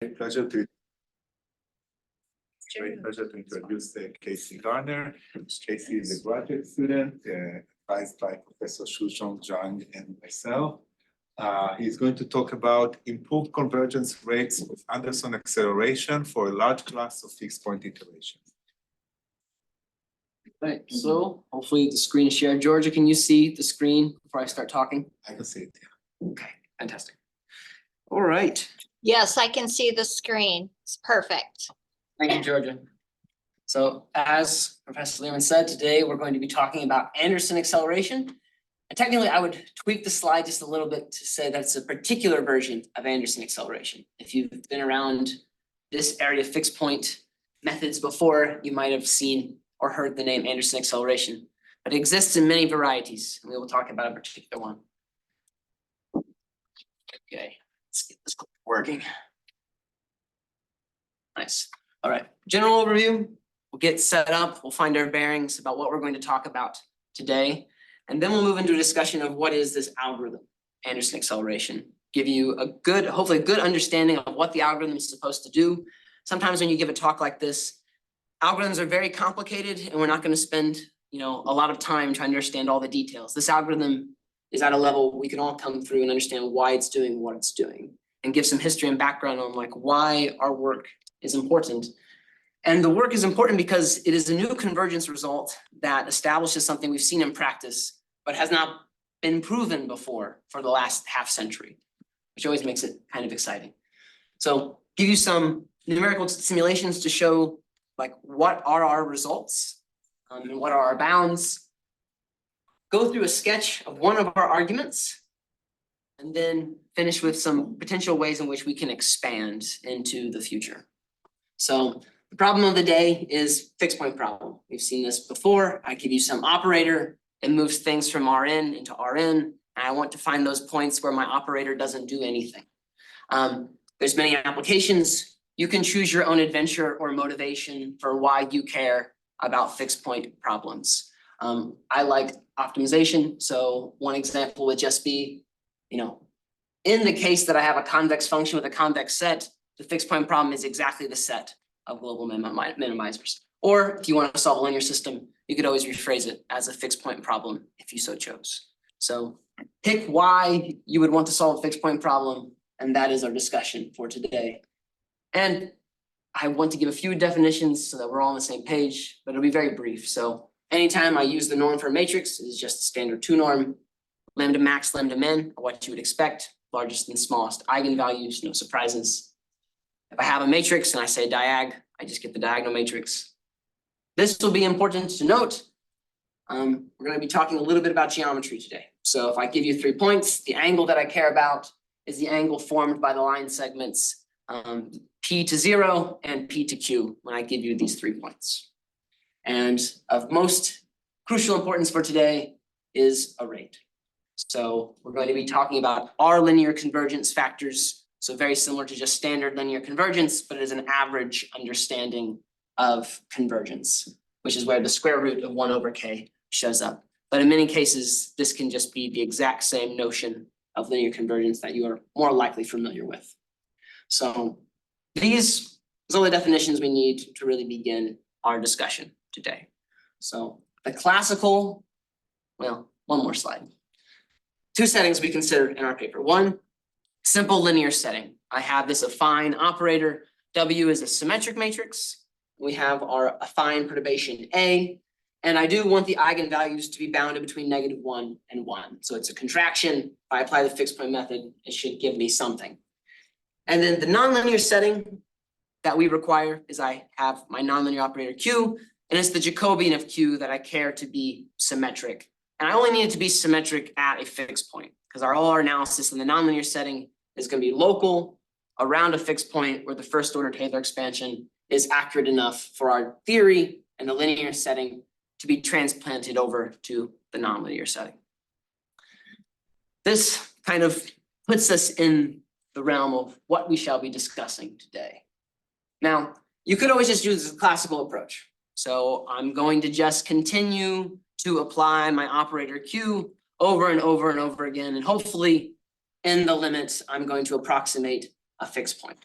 Great pleasure to introduce Casey Garner. Casey is a graduate student advised by Professor Shuzhong Zhang and myself. He's going to talk about improved convergence rates with Anderson acceleration for a large class of fixed point iterations. Right, so hopefully the screen is shared. Georgia, can you see the screen before I start talking? I can see it. Okay, fantastic. All right. Yes, I can see the screen. It's perfect. Thank you, Georgia. So as Professor Lehman said, today we're going to be talking about Anderson acceleration. And technically, I would tweak the slide just a little bit to say that it's a particular version of Anderson acceleration. If you've been around this area of fixed point methods before, you might have seen or heard the name Anderson acceleration, but it exists in many varieties, and we will talk about a particular one. Okay, let's get this working. Nice. All right, general overview. We'll get set up. We'll find our bearings about what we're going to talk about today. And then we'll move into a discussion of what is this algorithm, Anderson acceleration. Give you a good, hopefully a good understanding of what the algorithm is supposed to do. Sometimes when you give a talk like this, algorithms are very complicated and we're not going to spend, a lot of time trying to understand all the details. This algorithm is at a level we can all come through and understand why it's doing what it's doing and give some history and background on why our work is important. And the work is important because it is a new convergence result that establishes something we've seen in practice, but has not been proven before for the last half century, which always makes it kind of exciting. So give you some numerical simulations to show what are our results and what are our bounds. Go through a sketch of one of our arguments, and then finish with some potential ways in which we can expand into the future. So the problem of the day is fixed point problem. We've seen this before. I give you some operator, it moves things from Rn into Rn, and I want to find those points where my operator doesn't do anything. There's many applications. You can choose your own adventure or motivation for why you care about fixed point problems. I like optimization. So one example would just be, in the case that I have a convex function with a convex set, the fixed point problem is exactly the set of global minimizers. Or if you want to solve a linear system, you could always rephrase it as a fixed point problem if you so chose. So pick why you would want to solve a fixed point problem, and that is our discussion for today. And I want to give a few definitions so that we're all on the same page, but it'll be very brief. So anytime I use the norm for a matrix, it is just a standard 2 norm, lambda max, lambda min, or what you would expect, largest and smallest eigenvalues, no surprises. If I have a matrix and I say diag, I just get the diagonal matrix. This will be important to note. We're going to be talking a little bit about geometry today. So if I give you 3 points, the angle that I care about is the angle formed by the line segments P to 0 and P to Q when I give you these 3 points. And of most crucial importance for today is a rate. So we're going to be talking about our linear convergence factors. So very similar to just standard linear convergence, but it is an average understanding of convergence, which is where the square root of 1 over k shows up. But in many cases, this can just be the exact same notion of linear convergence that you are more likely familiar with. So these are the definitions we need to really begin our discussion today. So the classical, one more slide. 2 settings we consider in our paper. 1, simple linear setting. I have this affine operator. W is a symmetric matrix. We have our affine perturbation A, and I do want the eigenvalues to be bounded between -1 and 1. So it's a contraction. If I apply the fixed point method, it should give me something. And then the nonlinear setting that we require is I have my nonlinear operator Q, and it's the Jacobian of Q that I care to be symmetric. And I only need it to be symmetric at a fixed point, because all our analysis in the nonlinear setting is going to be local around a fixed point where the first order Taylor expansion is accurate enough for our theory and the linear setting to be transplanted over to the nonlinear setting. This kind of puts us in the realm of what we shall be discussing today. Now, you could always just use the classical approach. So I'm going to just continue to apply my operator Q over and over and over again, and hopefully in the limits, I'm going to approximate a fixed point.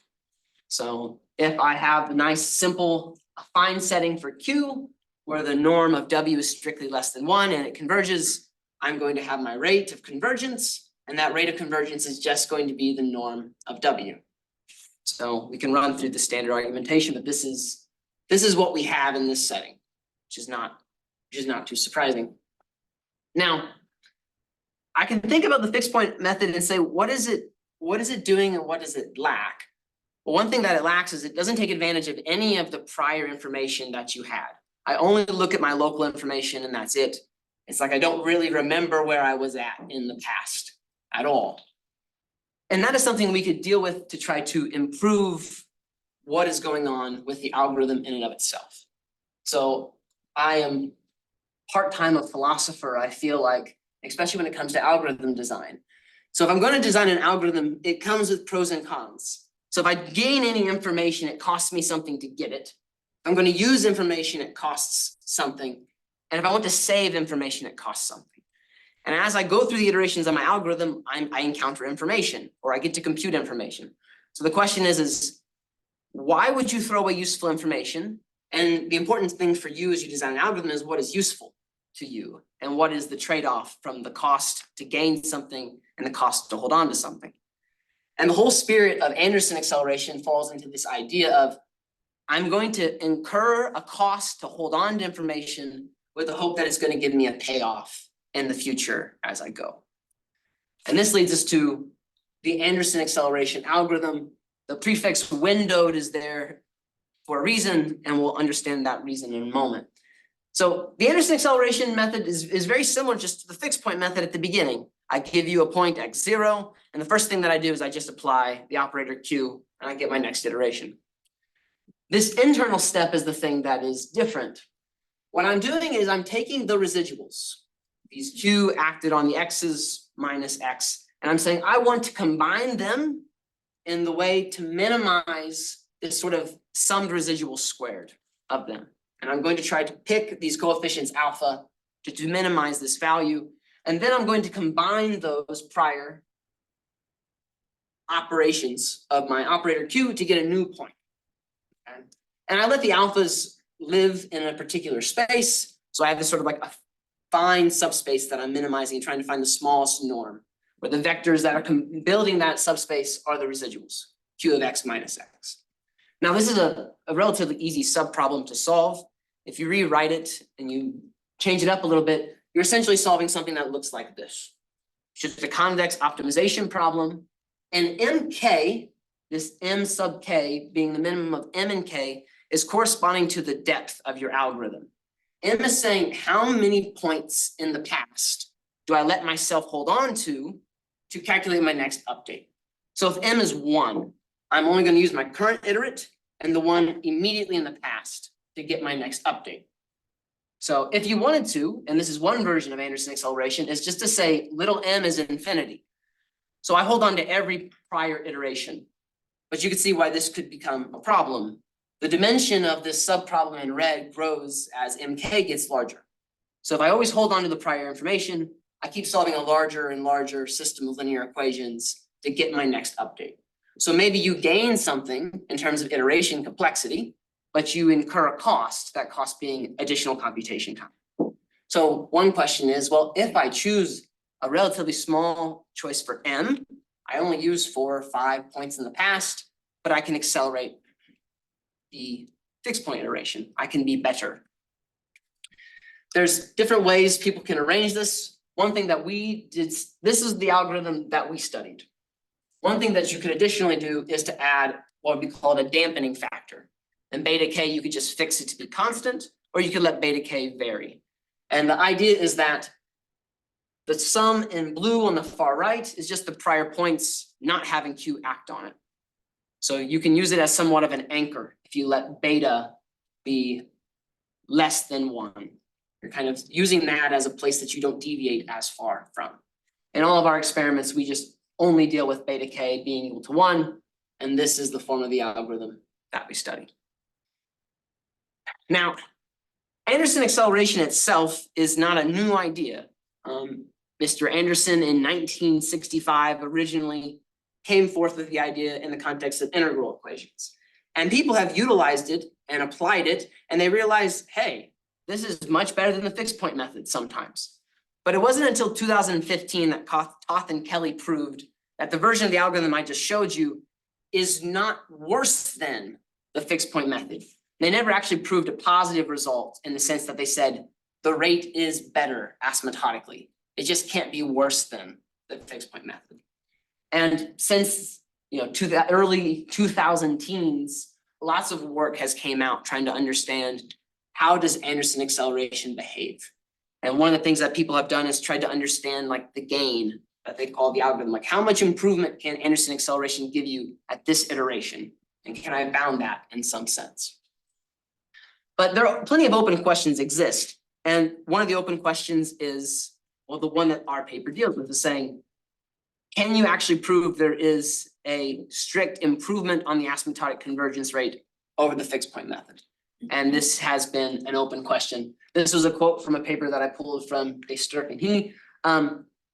So if I have a nice, simple, fine setting for Q, where the norm of W is strictly less than 1 and it converges, I'm going to have my rate of convergence, and that rate of convergence is just going to be the norm of W. So we can run through the standard argumentation, but this is what we have in this setting, which is not too surprising. Now, I can think about the fixed point method and say, what is it doing and what does it lack? Well, one thing that it lacks is it doesn't take advantage of any of the prior information that you had. I only look at my local information and that's it. It's like I don't really remember where I was at in the past at all. And that is something we could deal with to try to improve what is going on with the algorithm in and of itself. So I am part-time a philosopher, I feel like, especially when it comes to algorithm design. So if I'm going to design an algorithm, it comes with pros and cons. So if I gain any information, it costs me something to get it. If I'm going to use information, it costs something. And if I want to save information, it costs something. And as I go through the iterations of my algorithm, I encounter information, or I get to compute information. So the question is why would you throw away useful information? And the important thing for you as you design an algorithm is what is useful to you, and what is the trade-off from the cost to gain something and the cost to hold on to something. And the whole spirit of Anderson acceleration falls into this idea of, I'm going to incur a cost to hold on to information with the hope that it's going to give me a payoff in the future as I go. And this leads us to the Anderson acceleration algorithm. The prefix windowed is there for a reason, and we'll understand that reason in a moment. So the Anderson acceleration method is very similar just to the fixed point method at the beginning. I give you a point x0, and the first thing that I do is I just apply the operator q, and I get my next iteration. This internal step is the thing that is different. What I'm doing is I'm taking the residuals, these q acted on the x's minus x, and I'm saying I want to combine them in the way to minimize this sort of summed residual squared of them. And I'm going to try to pick these coefficients alpha to minimize this value. And then I'm going to combine those prior operations of my operator q to get a new point. Okay? And I let the alphas live in a particular space. So I have this sort of like a fine subspace that I'm minimizing and trying to find the smallest norm, where the vectors that are building that subspace are the residuals, q of x minus x. Now, this is a relatively easy subproblem to solve. If you rewrite it and you change it up a little bit, you're essentially solving something that looks like this. It's just a convex optimization problem. And mk, this m sub k being the minimum of m and k, is corresponding to the depth of your algorithm. M is saying how many points in the past do I let myself hold on to calculate my next update. So if m is 1, I'm only going to use my current iterate and the one immediately in the past to get my next update. So if you wanted to, and this is one version of Anderson acceleration, is just to say little m is infinity. So I hold on to every prior iteration, but you can see why this could become a problem. The dimension of this subproblem in red grows as mk gets larger. So if I always hold on to the prior information, I keep solving a larger and larger system of linear equations to get my next update. So maybe you gain something in terms of iteration complexity, but you incur a cost, that cost being additional computation time. So one question is, well, if I choose a relatively small choice for m, I only use 4 or 5 points in the past, but I can accelerate the fixed point iteration. I can be better. There's different ways people can arrange this. One thing that we did, this is the algorithm that we studied. One thing that you could additionally do is to add what would be called a dampening factor. And beta k, you could just fix it to be constant, or you could let beta k vary. And the idea is that the sum in blue on the far right is just the prior points not having q act on it. So you can use it as somewhat of an anchor if you let beta be less than 1. You're kind of using that as a place that you don't deviate as far from. In all of our experiments, we just only deal with beta k being equal to 1, and this is the form of the algorithm that we studied. Now, Anderson acceleration itself is not a new idea. Mr. Anderson in 1965 originally came forth with the idea in the context of integral equations. And people have utilized it and applied it, and they realize, hey, this is much better than the fixed point method sometimes. But it wasn't until 2015 that Toth and Kelley proved that the version of the algorithm I just showed you is not worse than the fixed point method. They never actually proved a positive result in the sense that they said the rate is better asymptotically. It just can't be worse than the fixed point method. And since to the early 2000 teens, lots of work has came out trying to understand how does Anderson acceleration behave. And one of the things that people have done is tried to understand like the gain that they call the algorithm, like how much improvement can Anderson acceleration give you at this iteration? And can I bound that in some sense? But there are plenty of open questions exist. And one of the open questions is, well, the one that our paper deals with is saying, can you actually prove there is a strict improvement on the asymptotic convergence rate over the fixed point method? And this has been an open question. This was a quote from a paper that I pulled from Sturck and he.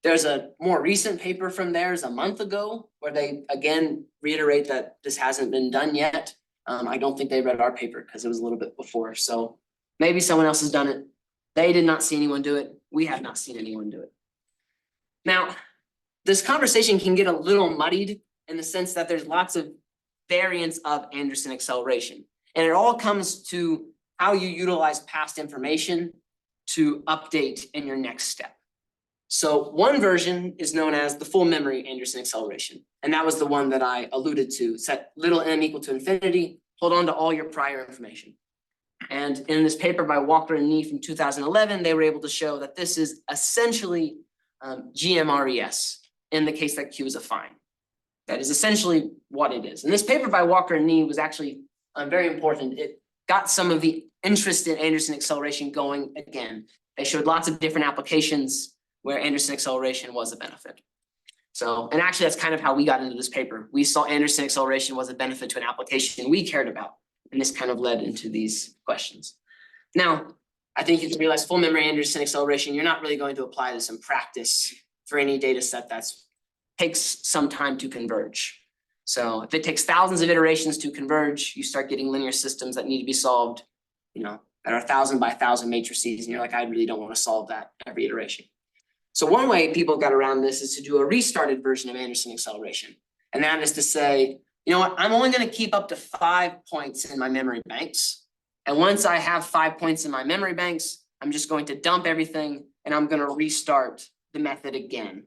There's a more recent paper from theirs a month ago where they again reiterate that this hasn't been done yet. I don't think they read our paper because it was a little bit before. So maybe someone else has done it. They did not see anyone do it. We have not seen anyone do it. Now, this conversation can get a little muddied in the sense that there's lots of variants of Anderson acceleration. And it all comes to how you utilize past information to update in your next step. So one version is known as the full memory Anderson acceleration. And that was the one that I alluded to. Set little m equal to infinity, hold on to all your prior information. And in this paper by Walker and Nee from 2011, they were able to show that this is essentially GMRES in the case that Q is affine. That is essentially what it is. And this paper by Walker and Nee was actually very important. It got some of the interest in Anderson acceleration going again. They showed lots of different applications where Anderson acceleration was a benefit. So, and actually that's kind of how we got into this paper. We saw Anderson acceleration was a benefit to an application we cared about. And this kind of led into these questions. Now, I think you can realize full memory Anderson acceleration, you're not really going to apply this in practice for any data set that takes some time to converge. So if it takes thousands of iterations to converge, you start getting linear systems that need to be solved, that are 1,000 by 1,000 matrices, and you're like, I really don't want to solve that every iteration. So one way people got around this is to do a restarted version of Anderson acceleration. And that is to say, you know what, I'm only going to keep up to 5 points in my memory banks. And once I have 5 points in my memory banks, I'm just going to dump everything and I'm going to restart the method again.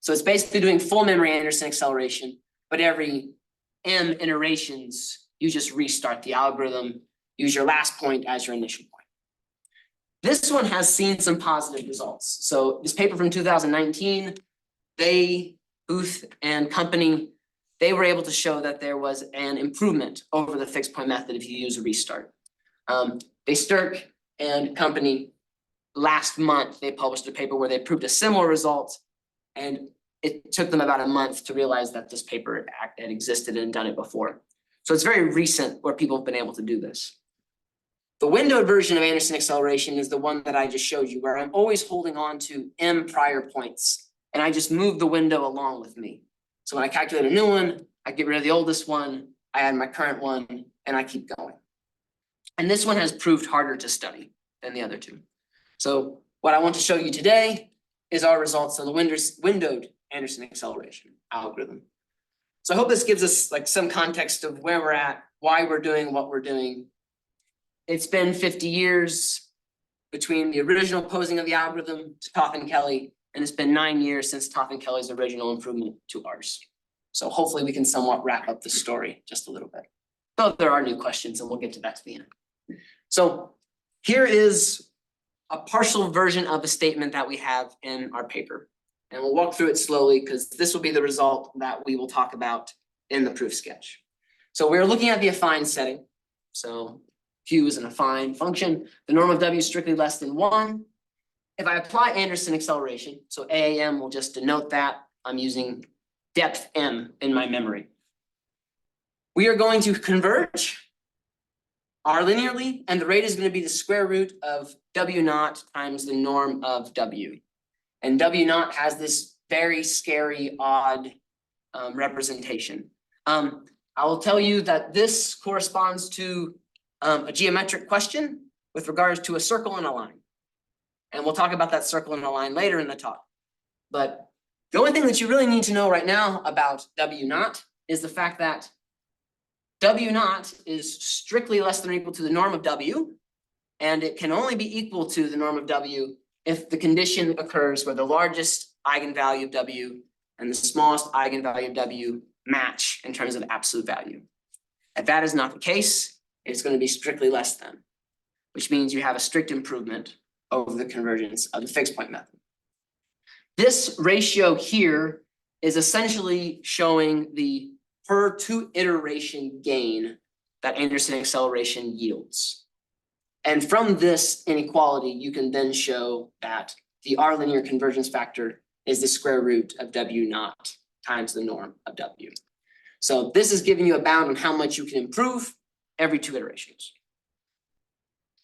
So it's basically doing full memory Anderson acceleration, but every m iterations, you just restart the algorithm, use your last point as your initial point. This one has seen some positive results. So this paper from 2019, Booth and company, they were able to show that there was an improvement over the fixed point method if you use a restart. Sturck and company, last month, they published a paper where they proved a similar result, and it took them about a month to realize that this paper had existed and done it before. So it's very recent where people have been able to do this. The windowed version of Anderson acceleration is the one that I just showed you, where I'm always holding on to m prior points, and I just move the window along with me. So when I calculate a new one, I get rid of the oldest one, I add my current one, and I keep going. And this one has proved harder to study than the other two. So what I want to show you today is our results on the windowed Anderson acceleration algorithm. So I hope this gives us like some context of where we're at, why we're doing what we're doing. It's been 50 years between the original posing of the algorithm to Toth and Kelley, and it's been 9 years since Toth and Kelley's original improvement to ours. So hopefully we can somewhat wrap up the story just a little bit. Though there are new questions, and we'll get to that to the end. So here is a partial version of a statement that we have in our paper. And we'll walk through it slowly because this will be the result that we will talk about in the proof sketch. So we're looking at the affine setting. So Q is an affine function. The norm of W is strictly less than 1. If I apply Anderson acceleration, so AAM will just denote that I'm using depth M in my memory. We are going to converge R linearly, and the rate is going to be the square root of W naught times the norm of W. And W naught has this very scary, odd representation. I will tell you that this corresponds to a geometric question with regards to a circle and a line. And we'll talk about that circle and a line later in the talk. But the only thing that you really need to know right now about W naught is the fact that W naught is strictly less than or equal to the norm of W, and it can only be equal to the norm of W if the condition occurs where the largest eigenvalue of W and the smallest eigenvalue of W match in terms of absolute value. If that is not the case, it's going to be strictly less than, which means you have a strict improvement over the convergence of the fixed point method. This ratio here is essentially showing the per two iteration gain that Anderson acceleration yields. And from this inequality, you can then show that the R linear convergence factor is the square root of W naught times the norm of W. So this is giving you a bound on how much you can improve every two iterations.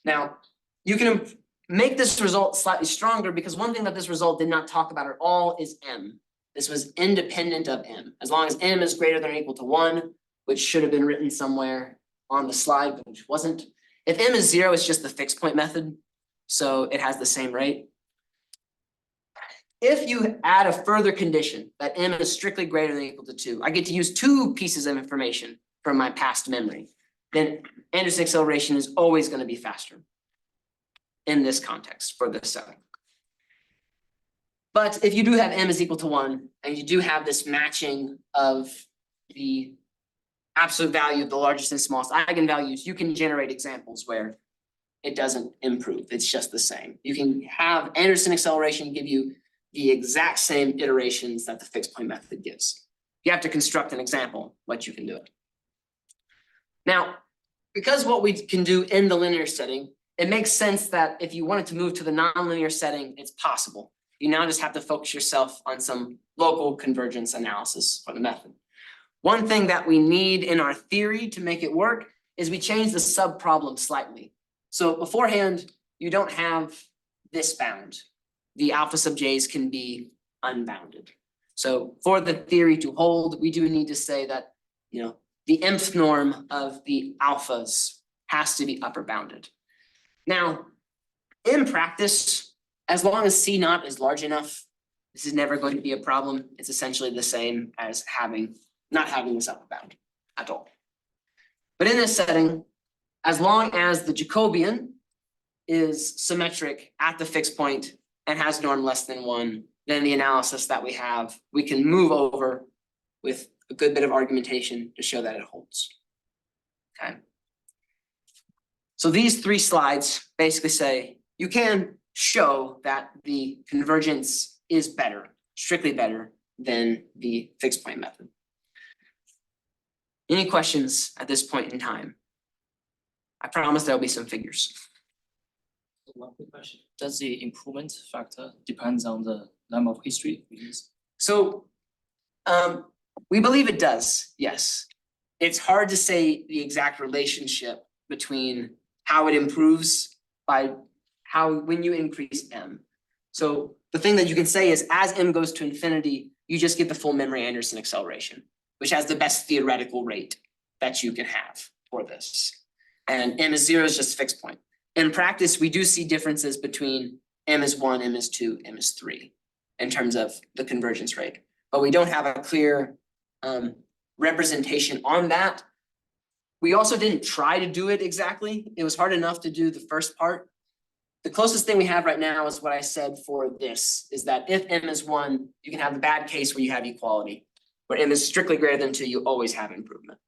Now, you can make this result slightly stronger because one thing that this result did not talk about at all is M. This was independent of M. As long as M is greater than or equal to 1, which should have been written somewhere on the slide, but which wasn't. If M is 0, it's just the fixed point method, so it has the same rate. If you add a further condition that M is strictly greater than or equal to 2, I get to use 2 pieces of information from my past memory, then Anderson acceleration is always going to be faster in this context for this setting. But if you do have M is equal to 1, and you do have this matching of the absolute value of the largest and smallest eigenvalues, you can generate examples where it doesn't improve, it's just the same. You can have Anderson acceleration give you the exact same iterations that the fixed point method gives. You have to construct an example, but you can do it. Now, because what we can do in the linear setting, it makes sense that if you wanted to move to the nonlinear setting, it's possible. You now just have to focus yourself on some local convergence analysis for the method. One thing that we need in our theory to make it work is we change the sub-problem slightly. So beforehand, you don't have this bound. The alpha sub j's can be unbounded. So for the theory to hold, we do need to say that, the nth norm of the alphas has to be upper bounded. Now, in practice, as long as C naught is large enough, this is never going to be a problem. It's essentially the same as not having this upper bound at all. But in this setting, as long as the Jacobian is symmetric at the fixed point and has norm less than 1, then the analysis that we can move over with a good bit of argumentation to show that it holds. Okay. So these 3 slides basically say you can show that the convergence is better, strictly better than the fixed point method. Any questions at this point in time? I promise there'll be some figures. One quick question. Does the improvement factor depends on the number of history we use? So we believe it does, yes. It's hard to say the exact relationship between how it improves by when you increase M. So the thing that you can say is as M goes to infinity, you just get the full memory Anderson acceleration, which has the best theoretical rate that you can have for this. And M is 0 is just fixed point. In practice, we do see differences between M is 1, M is 2, M is 3 in terms of the convergence rate. But we don't have a clear representation on that. We also didn't try to do it exactly. It was hard enough to do the first part. The closest thing we have right now is what I said for this, is that if M is 1, you can have the bad case where you have equality. Where M is strictly greater than 2, you always have improvement.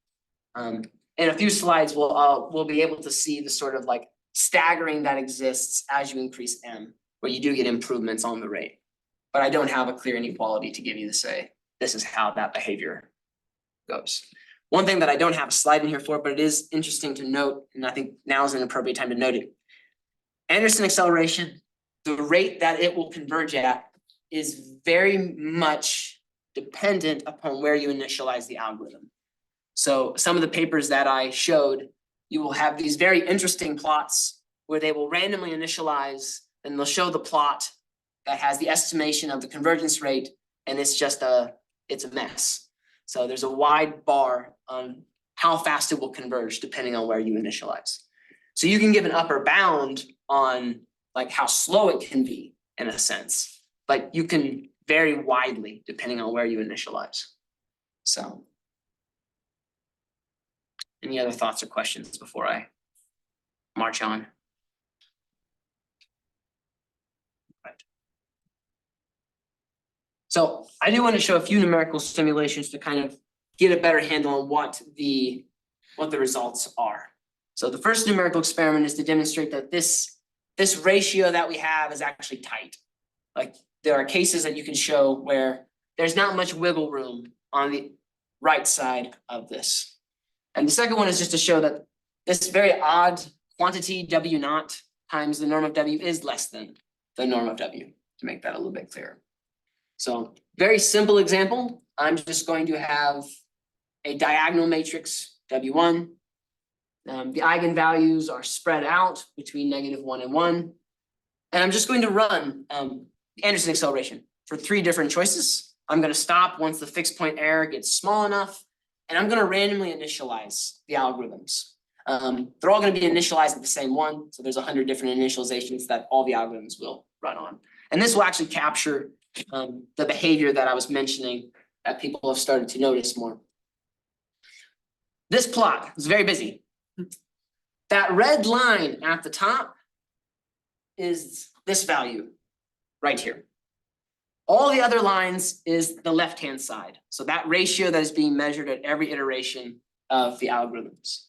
In a few slides, we'll be able to see the sort of like staggering that exists as you increase M, where you do get improvements on the rate. But I don't have a clear inequality to give you to say, this is how that behavior goes. One thing that I don't have a slide in here for, but it is interesting to note, and I think now is an appropriate time to note it. Anderson acceleration, the rate that it will converge at is very much dependent upon where you initialize the algorithm. So some of the papers that I showed, you will have these very interesting plots where they will randomly initialize, and they'll show the plot that has the estimation of the convergence rate, and it's a mess. So there's a wide bar on how fast it will converge depending on where you initialize. So you can give an upper bound on like how slow it can be in a sense, but you can vary widely depending on where you initialize. So. Any other thoughts or questions before I march on? Right. So I do want to show a few numerical simulations to kind of get a better handle on what the results are. So the first numerical experiment is to demonstrate that this ratio that we have is actually tight. Like there are cases that you can show where there's not much wiggle room on the right side of this. And the second one is just to show that this very odd quantity W naught times the norm of W is less than the norm of W, to make that a little bit clearer. So very simple example, I'm just going to have a diagonal matrix W1. The eigenvalues are spread out between -1 and 1. And I'm just going to run Anderson acceleration for 3 different choices. I'm going to stop once the fixed point error gets small enough. And I'm going to randomly initialize the algorithms. They're all going to be initialized at the same one. So there's 100 different initializations that all the algorithms will run on. And this will actually capture the behavior that I was mentioning that people have started to notice more. This plot is very busy. That red line at the top is this value right here. All the other lines is the left-hand side. So that ratio that is being measured at every iteration of the algorithms.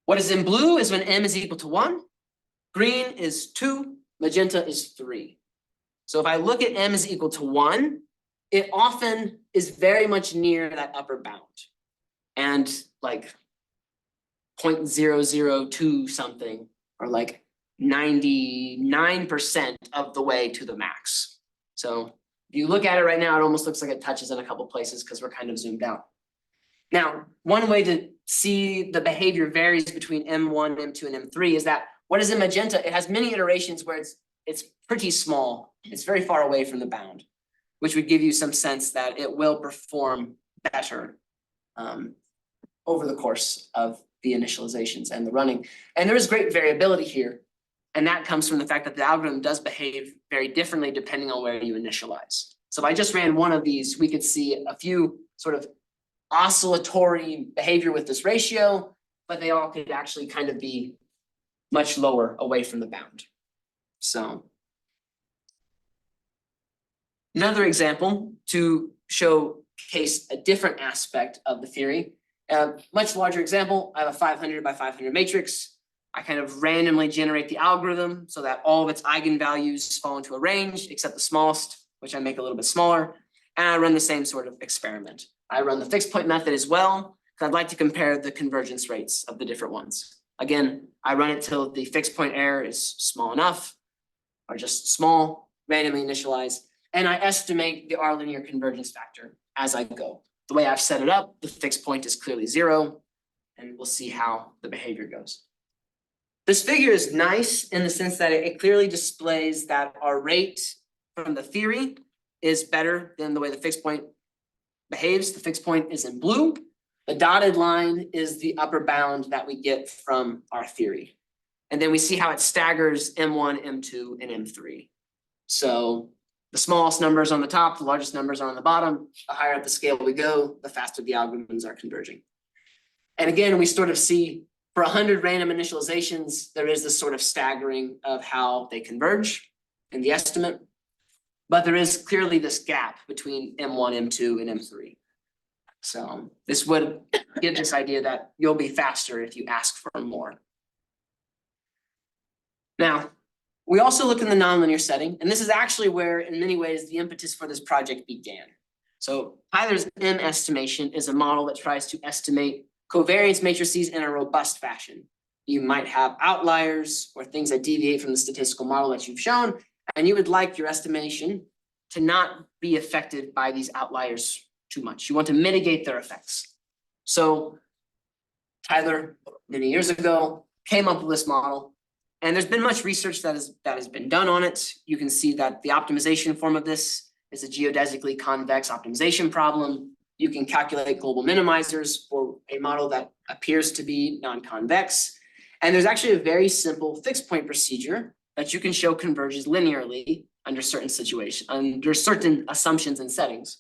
What is in blue is when m is equal to 1, green is 2, magenta is 3. So if I look at m is equal to 1, it often is very much near that upper bound. And like 0.002 something, or like 99% of the way to the max. So if you look at it right now, it almost looks like it touches in a couple places because we're kind of zoomed out. Now, one way to see the behavior varies between M1, M2, and M3 is that what is in magenta, it has many iterations where it's pretty small. It's very far away from the bound, which would give you some sense that it will perform better over the course of the initializations and the running. And there is great variability here. And that comes from the fact that the algorithm does behave very differently depending on where you initialize. So if I just ran one of these, we could see a few sort of oscillatory behavior with this ratio, but they all could actually kind of be much lower away from the bound. So another example to showcase a different aspect of the theory, much larger example, I have a 500 by 500 matrix. I kind of randomly generate the algorithm so that all of its eigenvalues fall into a range, except the smallest, which I make a little bit smaller. And I run the same sort of experiment. I run the fixed point method as well, because I'd like to compare the convergence rates of the different ones. Again, I run it till the fixed point error is small enough, or just small, randomly initialize, and I estimate the R linear convergence factor as I go. The way I've set it up, the fixed point is clearly 0, and we'll see how the behavior goes. This figure is nice in the sense that it clearly displays that our rate from the theory is better than the way the fixed point behaves. The fixed point is in blue. The dotted line is the upper bound that we get from our theory. And then we see how it staggers M1, M2, and M3. So the smallest numbers on the top, the largest numbers are on the bottom. The higher up the scale we go, the faster the algorithms are converging. And again, we sort of see for 100 random initializations, there is this sort of staggering of how they converge in the estimate. But there is clearly this gap between M1, M2, and M3. So this would give this idea that you'll be faster if you ask for more. Now, we also look in the nonlinear setting, and this is actually where, in many ways, the impetus for this project began. So Tyler's M estimation is a model that tries to estimate covariance matrices in a robust fashion. You might have outliers or things that deviate from the statistical model that you've shown, and you would like your estimation to not be affected by these outliers too much. You want to mitigate their effects. So Tyler, many years ago, came up with this model, and there's been much research that has been done on it. You can see that the optimization form of this is a geodesically convex optimization problem. You can calculate global minimizers for a model that appears to be non-convex. And there's actually a very simple fixed point procedure that you can show converges linearly under certain situations, under certain assumptions and settings.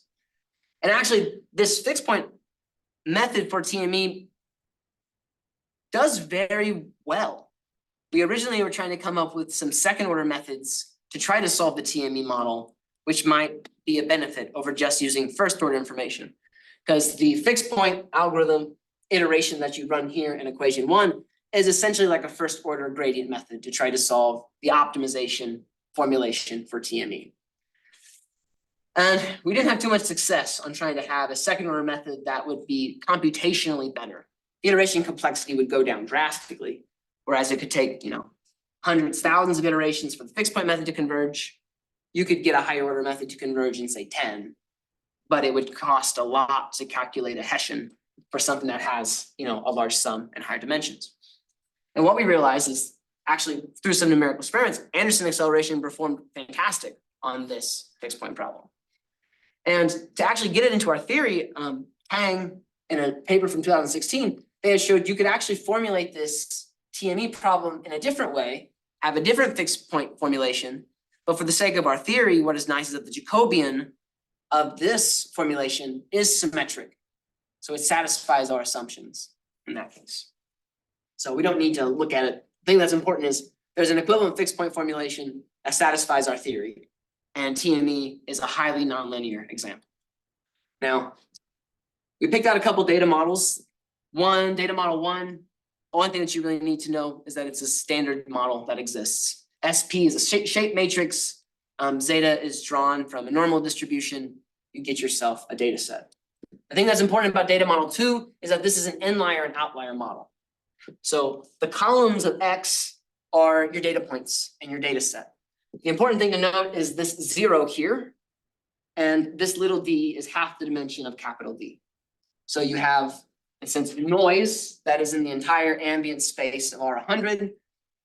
And actually, this fixed point method for TME does very well. We originally were trying to come up with some second order methods to try to solve the TME model, which might be a benefit over just using first order information. Because the fixed point algorithm iteration that you run here in equation 1 is essentially like a first order gradient method to try to solve the optimization formulation for TME. And we didn't have too much success on trying to have a second order method that would be computationally better. The iteration complexity would go down drastically, whereas it could take, hundreds, thousands of iterations for the fixed point method to converge. You could get a higher order method to converge in say 10, but it would cost a lot to calculate a Hessian for something that has, a large sum and higher dimensions. And what we realized is actually through some numerical experiments, Anderson acceleration performed fantastic on this fixed point problem. And to actually get it into our theory, Tang in a paper from 2016, they had showed you could actually formulate this TME problem in a different way, have a different fixed point formulation. But for the sake of our theory, what is nice is that the Jacobian of this formulation is symmetric. So it satisfies our assumptions in that case. So we don't need to look at it. The thing that's important is there's an equivalent fixed point formulation that satisfies our theory. And TME is a highly nonlinear example. Now, we picked out a couple data models. Data model 1, only thing that you really need to know is that it's a standard model that exists. SP is a shape matrix. Zeta is drawn from a normal distribution. You get yourself a data set. The thing that's important about data model 2 is that this is an inlier and outlier model. So the columns of X are your data points in your data set. The important thing to note is this 0 here, and this little d is half the dimension of capital D. So you have a sense of noise that is in the entire ambient space of R100,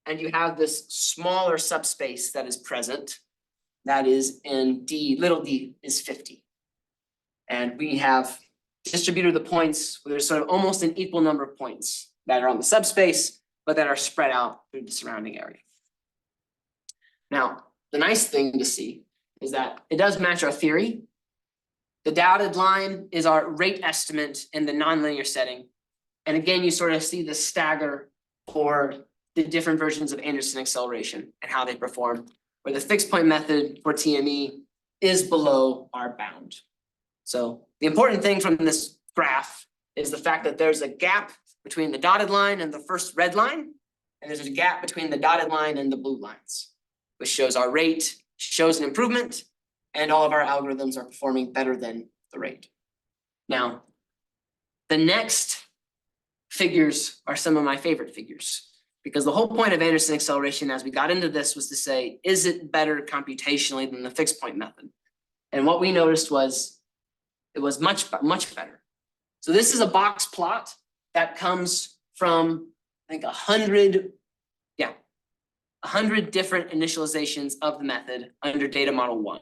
and you have this smaller subspace that is present, that is in D, little d is 50. And we have distributed the points where there's sort of almost an equal number of points that are on the subspace, but that are spread out through the surrounding area. Now, the nice thing to see is that it does match our theory. The dotted line is our rate estimate in the nonlinear setting. And again, you sort of see the stagger for the different versions of Anderson acceleration and how they perform, where the fixed point method for TME is below our bound. So the important thing from this graph is the fact that there's a gap between the dotted line and the first red line, and there's a gap between the dotted line and the blue lines, which shows our rate shows an improvement, and all of our algorithms are performing better than the rate. Now, the next figures are some of my favorite figures, because the whole point of Anderson acceleration as we got into this was to say, is it better computationally than the fixed point method? And what we noticed was it was much better. So this is a box plot that comes from, I think, 100 different initializations of the method under data model 1.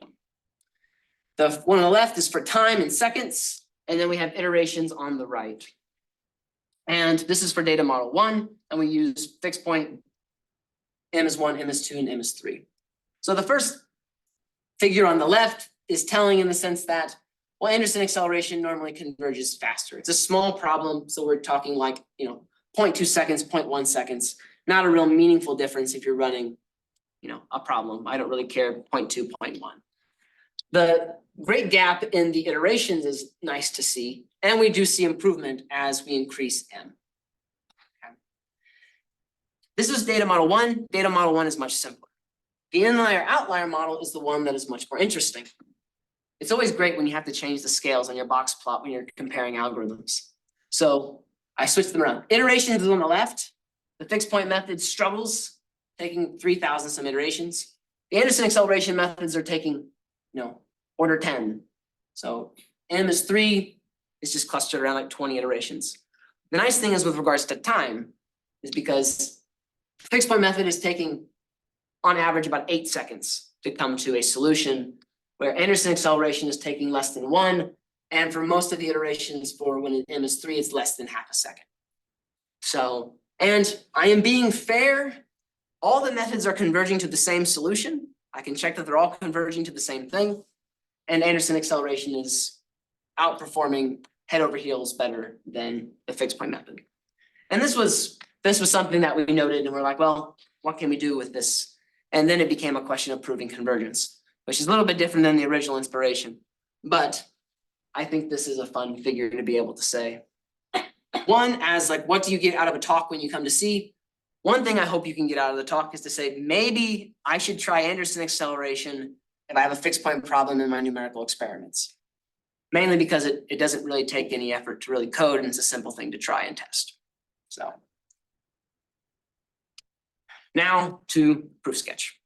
The one on the left is for time in seconds, and then we have iterations on the right. And this is for data model 1, and we use fixed point M is 1, M is 2, and M is 3. So the first figure on the left is telling in the sense that, well, Anderson acceleration normally converges faster. It's a small problem, so we're talking like, 0.2 seconds, 0.1 seconds. Not a real meaningful difference if you're running, a problem. I don't really care, 0.2, 0.1. The great gap in the iterations is nice to see, and we do see improvement as we increase M. Okay. This is data model 1. Data model 1 is much simpler. The inlier outlier model is the one that is much more interesting. It's always great when you have to change the scales on your box plot when you're comparing algorithms. So I switched them around. Iterations is on the left. The fixed point method struggles, taking 3,000 some iterations. The Anderson acceleration methods are taking, order 10. So M is 3, it's just clustered around like 20 iterations. The nice thing is with regards to time is because the fixed point method is taking on average about 8 seconds to come to a solution, where Anderson acceleration is taking less than 1, And for most of the iterations for when m is 3, it's less than half a second. So, and I am being fair. All the methods are converging to the same solution. I can check that they're all converging to the same thing. And Anderson acceleration is outperforming head over heels better than the fixed point method. And this was something that we noted and we're like, well, what can we do with this? And then it became a question of proving convergence, which is a little bit different than the original inspiration. But I think this is a fun figure to be able to say. One, as like, what do you get out of a talk when you come to see? One thing I hope you can get out of the talk is to say, maybe I should try Anderson acceleration if I have a fixed point problem in my numerical experiments. Mainly because it doesn't really take any effort to really code, and it's a simple thing to try and test. So now to proof sketch,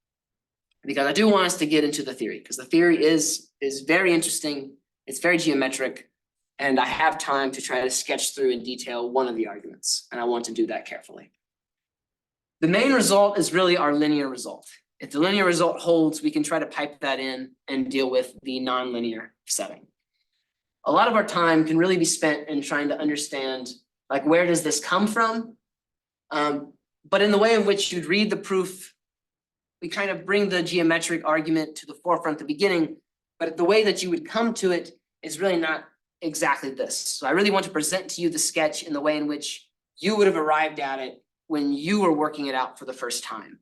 because I do want us to get into the theory, because the theory is very interesting. It's very geometric, and I have time to try to sketch through in detail one of the arguments, and I want to do that carefully. The main result is really our linear result. If the linear result holds, we can try to pipe that in and deal with the nonlinear setting. A lot of our time can really be spent in trying to understand, like, where does this come from? But in the way in which you'd read the proof, we kind of bring the geometric argument to the forefront at the beginning, but the way that you would come to it is really not exactly this. So I really want to present to you the sketch in the way in which you would have arrived at it when you were working it out for the first time.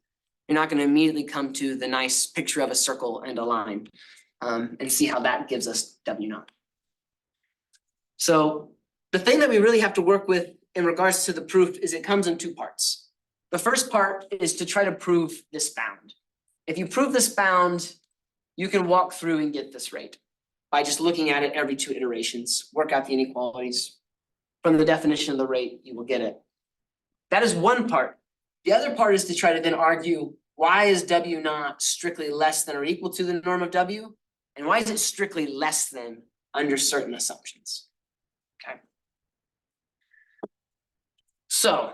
You're not going to immediately come to the nice picture of a circle and a line and see how that gives us W0. So the thing that we really have to work with in regards to the proof is it comes in two parts. The first part is to try to prove this bound. If you prove this bound, you can walk through and get this rate by just looking at it every 2 iterations, work out the inequalities. From the definition of the rate, you will get it. That is one part. The other part is to try to then argue, why is W not strictly less than or equal to the norm of W? And why is it strictly less than under certain assumptions? Okay. So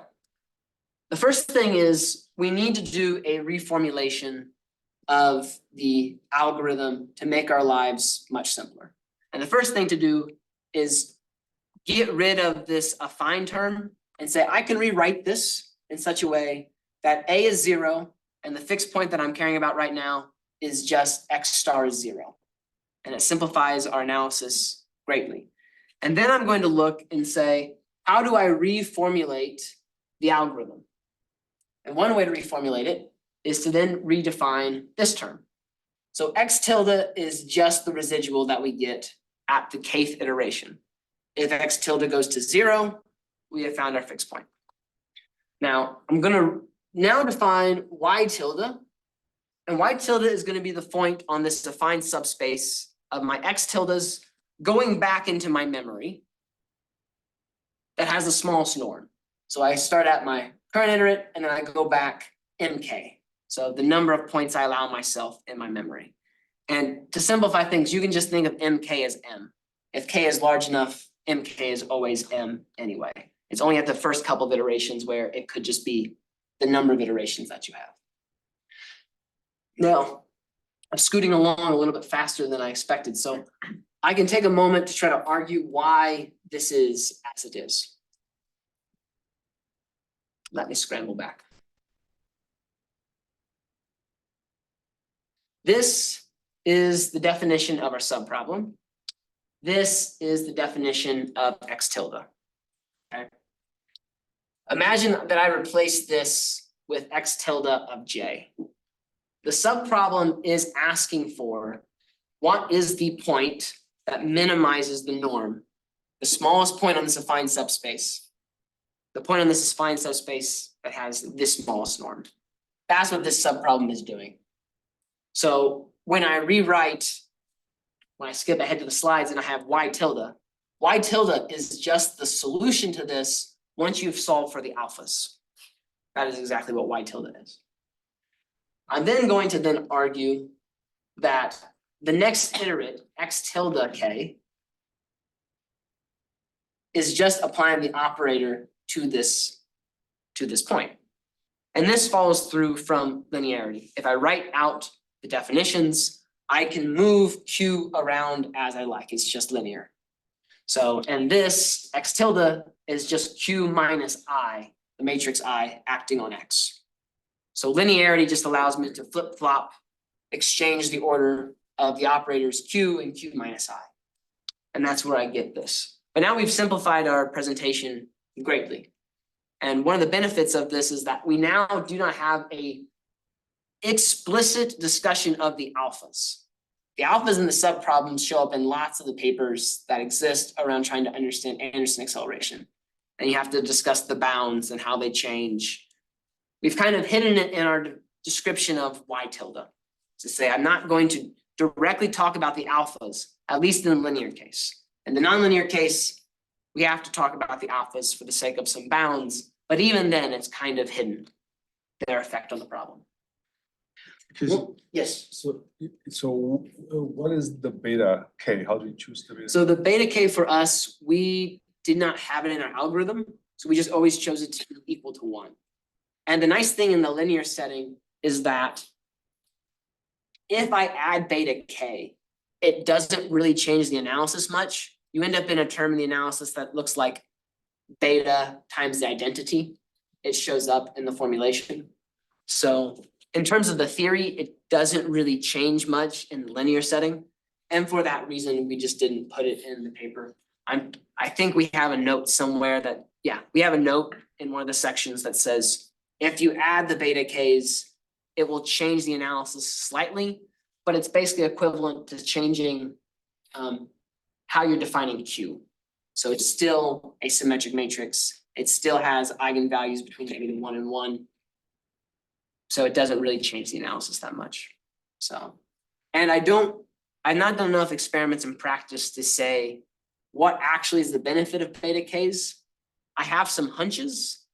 the first thing is we need to do a reformulation of the algorithm to make our lives much simpler. And the first thing to do is get rid of this affine term and say, I can rewrite this in such a way that A is 0 and the fixed point that I'm caring about right now is just X star is 0. And it simplifies our analysis greatly. And then I'm going to look and say, how do I reformulate the algorithm? And one way to reformulate it is to then redefine this term. So X tilde is just the residual that we get at the kth iteration. If X tilde goes to 0, we have found our fixed point. Now, I'm going to now define Y tilde. And Y tilde is going to be the point on this defined subspace of my X tildes going back into my memory that has the smallest norm. So I start at my current iterate and then I go back MK. So the number of points I allow myself in my memory. And to simplify things, you can just think of MK as M. If K is large enough, MK is always M anyway. It's only at the first couple of iterations where it could just be the number of iterations that you have. Now, I'm scooting along a little bit faster than I expected. So I can take a moment to try to argue why this is as it is. Let me scramble back. This is the definition of our subproblem. This is the definition of X tilde. Okay. Imagine that I replace this with X tilde of J. The subproblem is asking for what is the point that minimizes the norm, the smallest point on this affine subspace, the point on this affine subspace that has this smallest norm. That's what this subproblem is doing. So when I rewrite, when I skip ahead to the slides and I have Y tilde is just the solution to this once you've solved for the alphas. That is exactly what Y tilde is. I'm then going to then argue that the next iterate, X tilde K, is just applying the operator to this point. And this follows through from linearity. If I write out the definitions, I can move Q around as I like. It's just linear. So, and this x tilde is just q minus I, the matrix I acting on x. So linearity just allows me to flip-flop, exchange the order of the operators q and q minus I. And that's where I get this. But now we've simplified our presentation greatly. And one of the benefits of this is that we now do not have a explicit discussion of the alphas. The alphas and the subproblems show up in lots of the papers that exist around trying to understand Anderson acceleration. And you have to discuss the bounds and how they change. We've kind of hidden it in our description of y tilde. To say, I'm not going to directly talk about the alphas, at least in the linear case. In the nonlinear case, we have to talk about the alphas for the sake of some bounds, but even then it's kind of hidden, their effect on the problem. Because, Well, yes. so what is the beta K? How do you choose the beta? So the beta K for us, we did not have it in our algorithm, so we just always chose it to be equal to 1. And the nice thing in the linear setting is that if I add beta K, it doesn't really change the analysis much. You end up in a term in the analysis that looks like beta times the identity. It shows up in the formulation. So in terms of the theory, it doesn't really change much in the linear setting. And for that reason, we just didn't put it in the paper. I think we have a note somewhere that, yeah, we have a note in one of the sections that says, if you add the beta Ks, it will change the analysis slightly, but it's basically equivalent to changing how you're defining Q. So it's still a symmetric matrix. It still has eigenvalues between -1 and 1. So it doesn't really change the analysis that much. So, and I've not done enough experiments in practice to say what actually is the benefit of beta Ks. I have some hunches,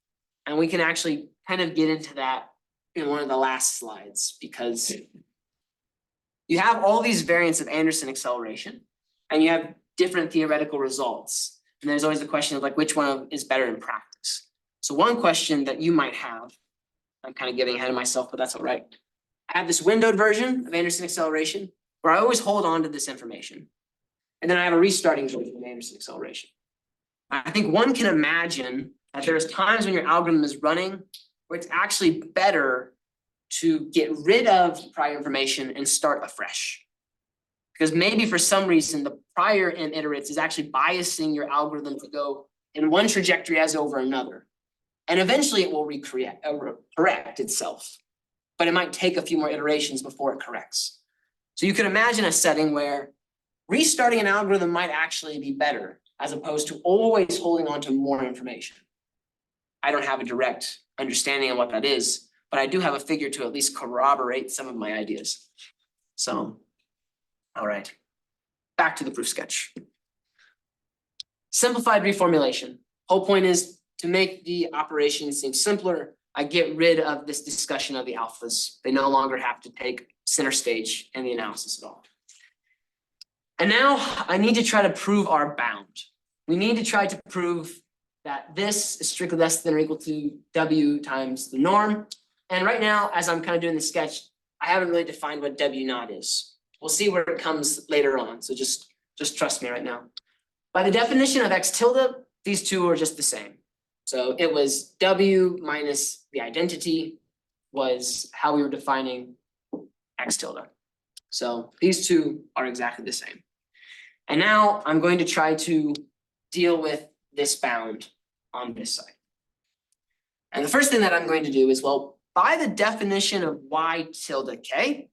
and we can actually kind of get into that in one of the last slides, because you have all these variants of Anderson acceleration, and you have different theoretical results. And there's always the question of like, which one is better in practice? So one question that you might have, I'm kind of getting ahead of myself, but that's all right. I have this windowed version of Anderson acceleration where I always hold on to this information. And then I have a restarting version of Anderson acceleration. I think one can imagine that there's times when your algorithm is running where it's actually better to get rid of prior information and start afresh. Because maybe for some reason, the prior in iterates is actually biasing your algorithm to go in one trajectory as over another. And eventually it will correct itself, but it might take a few more iterations before it corrects. So you can imagine a setting where restarting an algorithm might actually be better as opposed to always holding on to more information. I don't have a direct understanding of what that is, but I do have a figure to at least corroborate some of my ideas. So, all right, back to the proof sketch. Simplified reformulation. Whole point is to make the operation seem simpler. I get rid of this discussion of the alphas. They no longer have to take center stage in the analysis at all. And now I need to try to prove our bound. We need to try to prove that this is strictly less than or equal to W times the norm. And right now, as I'm kind of doing the sketch, I haven't really defined what W naught is. We'll see where it comes later on. So just trust me right now. By the definition of X tilde, these two are just the same. So it was W minus the identity was how we were defining X tilde. So these two are exactly the same. And now I'm going to try to deal with this bound on this side. And the first thing that I'm going to do is, well, by the definition of y tilde k,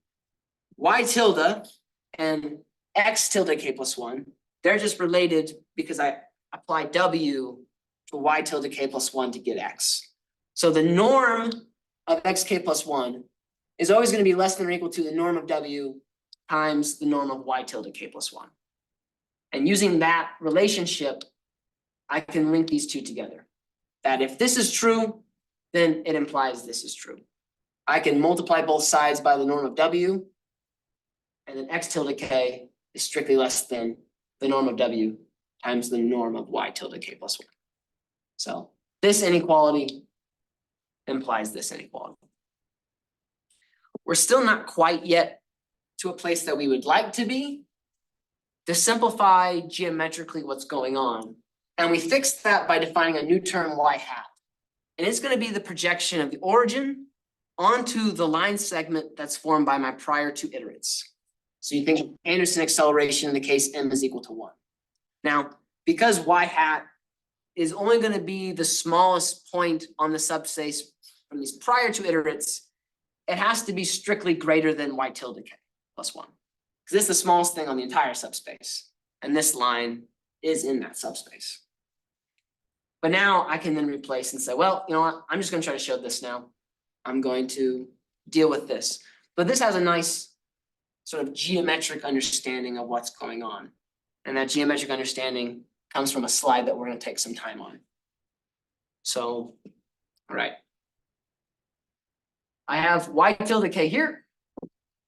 y tilde and x tilde k plus 1, they're just related because I apply w to y tilde k plus 1 to get x. So the norm of xk plus 1 is always going to be less than or equal to the norm of w times the norm of y tilde k plus 1. And using that relationship, I can link these two together. That if this is true, then it implies this is true. I can multiply both sides by the norm of w, and then x tilde k is strictly less than the norm of w times the norm of y tilde k plus 1. So this inequality implies this inequality. We're still not quite yet to a place that we would like to be. to simplify geometrically what's going on. And we fixed that by defining a new term y hat. And it's gonna be the projection of the origin onto the line segment that's formed by my prior two iterates. So you think of Anderson acceleration in the case m is equal to 1. Now, because y hat is only gonna be the smallest point on the subspace from these prior two iterates, it has to be strictly greater than y tilde k plus 1. Because this is the smallest thing on the entire subspace. And this line is in that subspace. But now I can then replace and say, well, you know what, I'm just gonna try to show this now. I'm going to deal with this. But this has a nice sort of geometric understanding of what's going on. And that geometric understanding comes from a slide that we're gonna take some time on. So, all right. I have y tilde k here,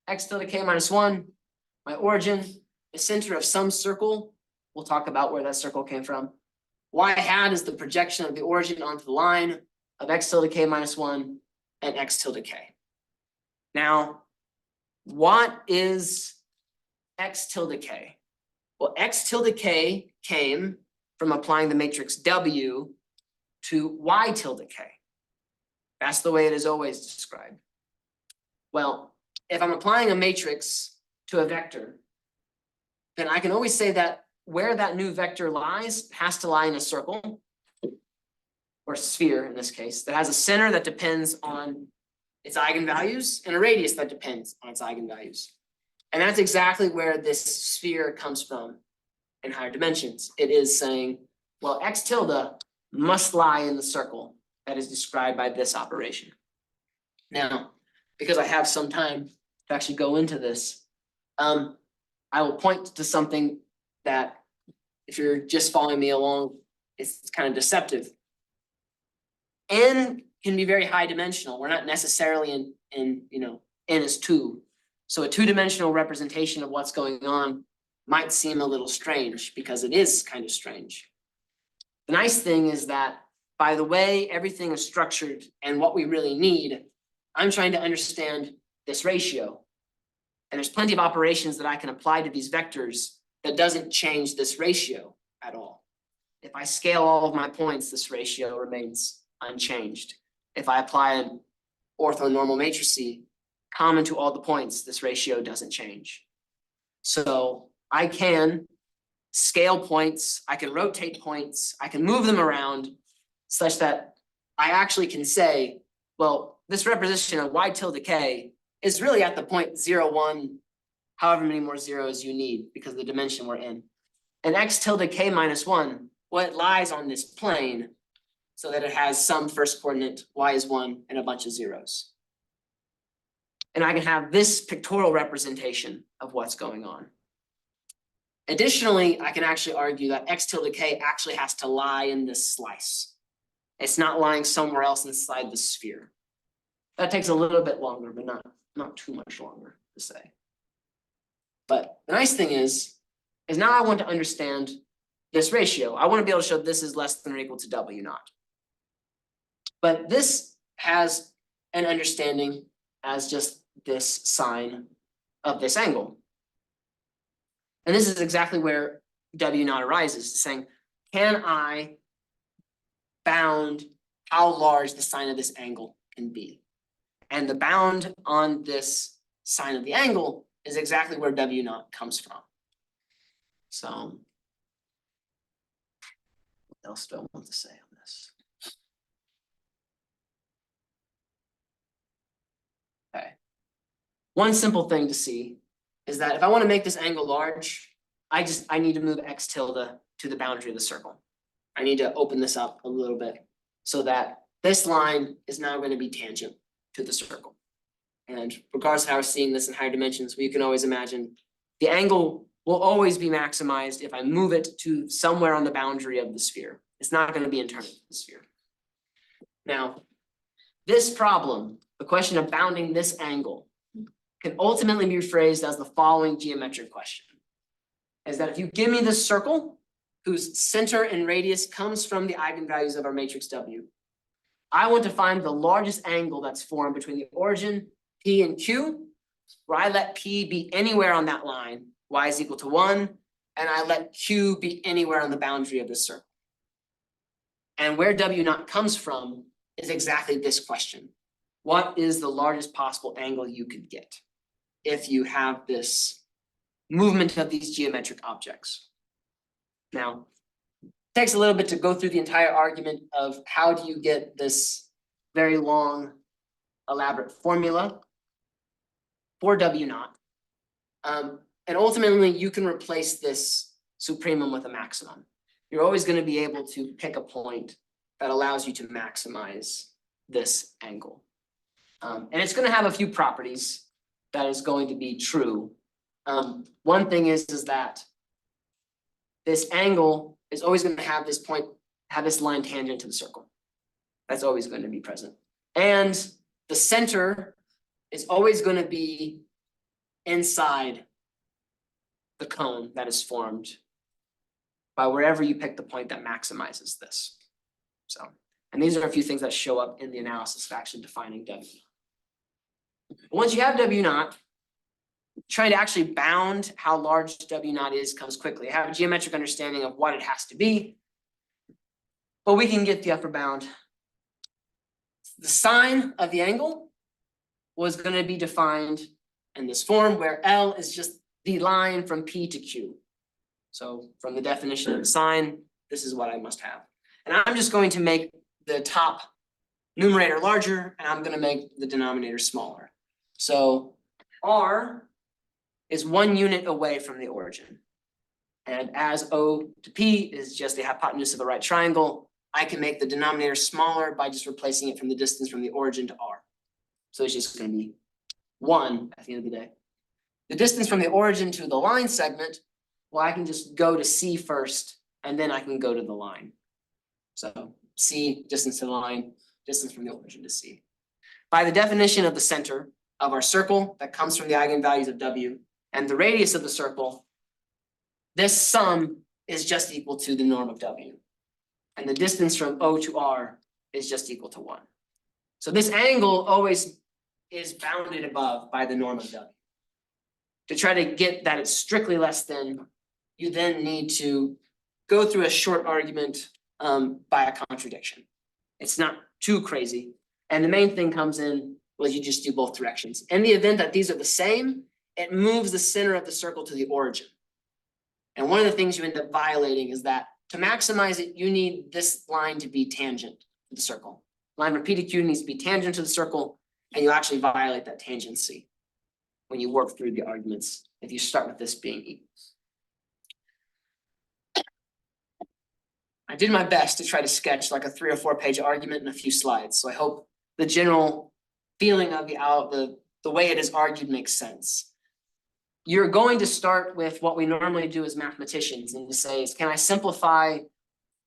x tilde k minus 1, my origin, the center of some circle. We'll talk about where that circle came from. Y hat is the projection of the origin onto the line of x tilde k minus 1 and x tilde k. Now, what is x tilde k? Well, x tilde k came from applying the matrix W to y tilde k. That's the way it is always described. Well, if I'm applying a matrix to a vector, then I can always say that where that new vector lies has to lie in a circle, or sphere in this case, that has a center that depends on its eigenvalues and a radius that depends on its eigenvalues. And that's exactly where this sphere comes from in higher dimensions. It is saying, well, x tilde must lie in the circle that is described by this operation. Now, because I have some time to actually go into this, I will point to something that, if you're just following me along, it's kind of deceptive. N can be very high dimensional. We're not necessarily in n is 2. So a two-dimensional representation of what's going on might seem a little strange because it is kind of strange. The nice thing is that by the way everything is structured and what we really need, I'm trying to understand this ratio. And there's plenty of operations that I can apply to these vectors that doesn't change this ratio at all. If I scale all of my points, this ratio remains unchanged. If I apply an orthonormal matrice common to all the points, this ratio doesn't change. So I can scale points, I can rotate points, I can move them around such that I actually can say, well, this representation of y tilde k is really at the point 0, 1, however many more zeros you need because of the dimension we're in. And x tilde k minus 1, well, it lies on this plane so that it has some first coordinate, y is 1, and a bunch of zeros. And I can have this pictorial representation of what's going on. Additionally, I can actually argue that x tilde k actually has to lie in this slice. It's not lying somewhere else inside the sphere. That takes a little bit longer, but not too much longer to say. But the nice thing is now I want to understand this ratio. I want to be able to show this is less than or equal to W naught. But this has an understanding as just this sine of this angle. And this is exactly where W naught arises, saying, can I bound how large the sine of this angle can be? And the bound on this sine of the angle is exactly where W naught comes from. So what else do I want to say on this? Okay. One simple thing to see is that if I want to make this angle large, I need to move x tilde to the boundary of the circle. I need to open this up a little bit so that this line is now going to be tangent to the circle. And regardless of how we're seeing this in higher dimensions, we can always imagine the angle will always be maximized if I move it to somewhere on the boundary of the sphere. It's not going to be internal to the sphere. Now, this problem, the question of bounding this angle, can ultimately be phrased as the following geometric question. Is that if you give me this circle, whose center and radius comes from the eigenvalues of our matrix W, I want to find the largest angle that's formed between the origin, P and Q, where I let P be anywhere on that line, y is equal to 1, and I let Q be anywhere on the boundary of the circle. And where W naught comes from is exactly this question. What is the largest possible angle you could get if you have this movement of these geometric objects? Now, it takes a little bit to go through the entire argument of how do you get this very long, elaborate formula for W naught. And ultimately, you can replace this supremum with a maximum. You're always going to be able to pick a point that allows you to maximize this angle. And it's going to have a few properties that is going to be true. One thing is that this angle is always going to have this point, have this line tangent to the circle. That's always going to be present. And the center is always going to be inside the cone that is formed by wherever you pick the point that maximizes this. So, and these are a few things that show up in the analysis of actually defining W. Once you have W naught, trying to actually bound how large W naught is comes quickly. I have a geometric understanding of what it has to be, but we can get the upper bound. The sine of the angle was going to be defined in this form where L is just the line from P to Q. So from the definition of sine, this is what I must have. And I'm just going to make the top numerator larger, and I'm going to make the denominator smaller. So R is 1 unit away from the origin. And as O to P is just the hypotenuse of a right triangle, I can make the denominator smaller by just replacing it from the distance from the origin to R. So it's just going to be 1 at the end of the day. The distance from the origin to the line segment, well, I can just go to C first, and then I can go to the line. So C, distance to the line, distance from the origin to C. By the definition of the center of our circle that comes from the eigenvalues of W and the radius of the circle, this sum is just equal to the norm of W. And the distance from O to R is just equal to 1. So this angle always is bounded above by the norm of W. To try to get that it's strictly less than, you then need to go through a short argument by a contradiction. It's not too crazy. And the main thing comes in, well, you just do both directions. In the event that these are the same, it moves the center of the circle to the origin. And one of the things you end up violating is that to maximize it, you need this line to be tangent to the circle. Line from P to Q needs to be tangent to the circle, and you actually violate that tangency when you work through the arguments, if you start with this being equal. I did my best to try to sketch like a 3 or 4 page argument in a few slides. So I hope the general feeling of the way it is argued makes sense. You're going to start with what we normally do as mathematicians and to say, can I simplify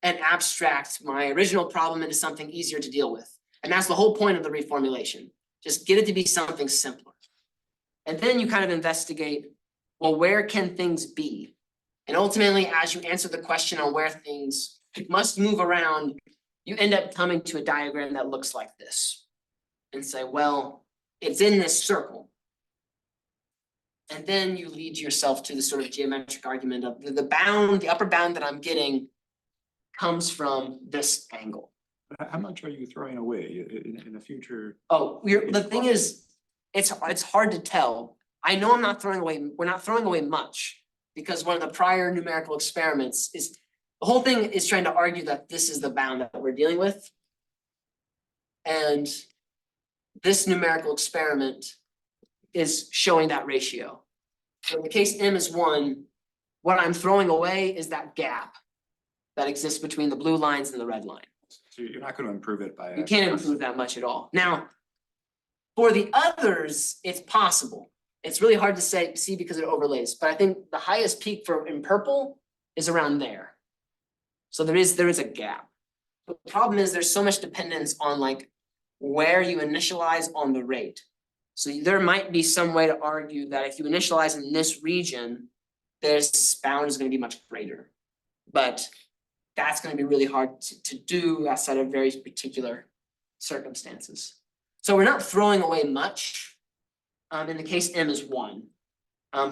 and abstract my original problem into something easier to deal with? And that's the whole point of the reformulation. Just get it to be something simpler. And then you kind of investigate, well, where can things be? And ultimately, as you answer the question on where things must move around, you end up coming to a diagram that looks like this. And say, well, it's in this circle. And then you lead yourself to the sort of geometric argument of the bound, the upper bound that I'm getting comes from this angle. How much are you throwing away in the future? Oh, the thing is, it's hard to tell. I know I'm not throwing away, we're not throwing away much, because one of the prior numerical experiments is, the whole thing is trying to argue that this is the bound that we're dealing with. And this numerical experiment is showing that ratio. So in the case M is 1, what I'm throwing away is that gap that exists between the blue lines and the red line. So you're not going to improve it by. You can't improve that much at all. Now, for the others, it's possible. It's really hard to see because it overlays, but I think the highest peak in purple is around there. So there is a gap. The problem is there's so much dependence on like where you initialize on the rate. So there might be some way to argue that if you initialize in this region, this bound is going to be much greater. But that's going to be really hard to do outside of very particular circumstances. So we're not throwing away much. In the case M is 1.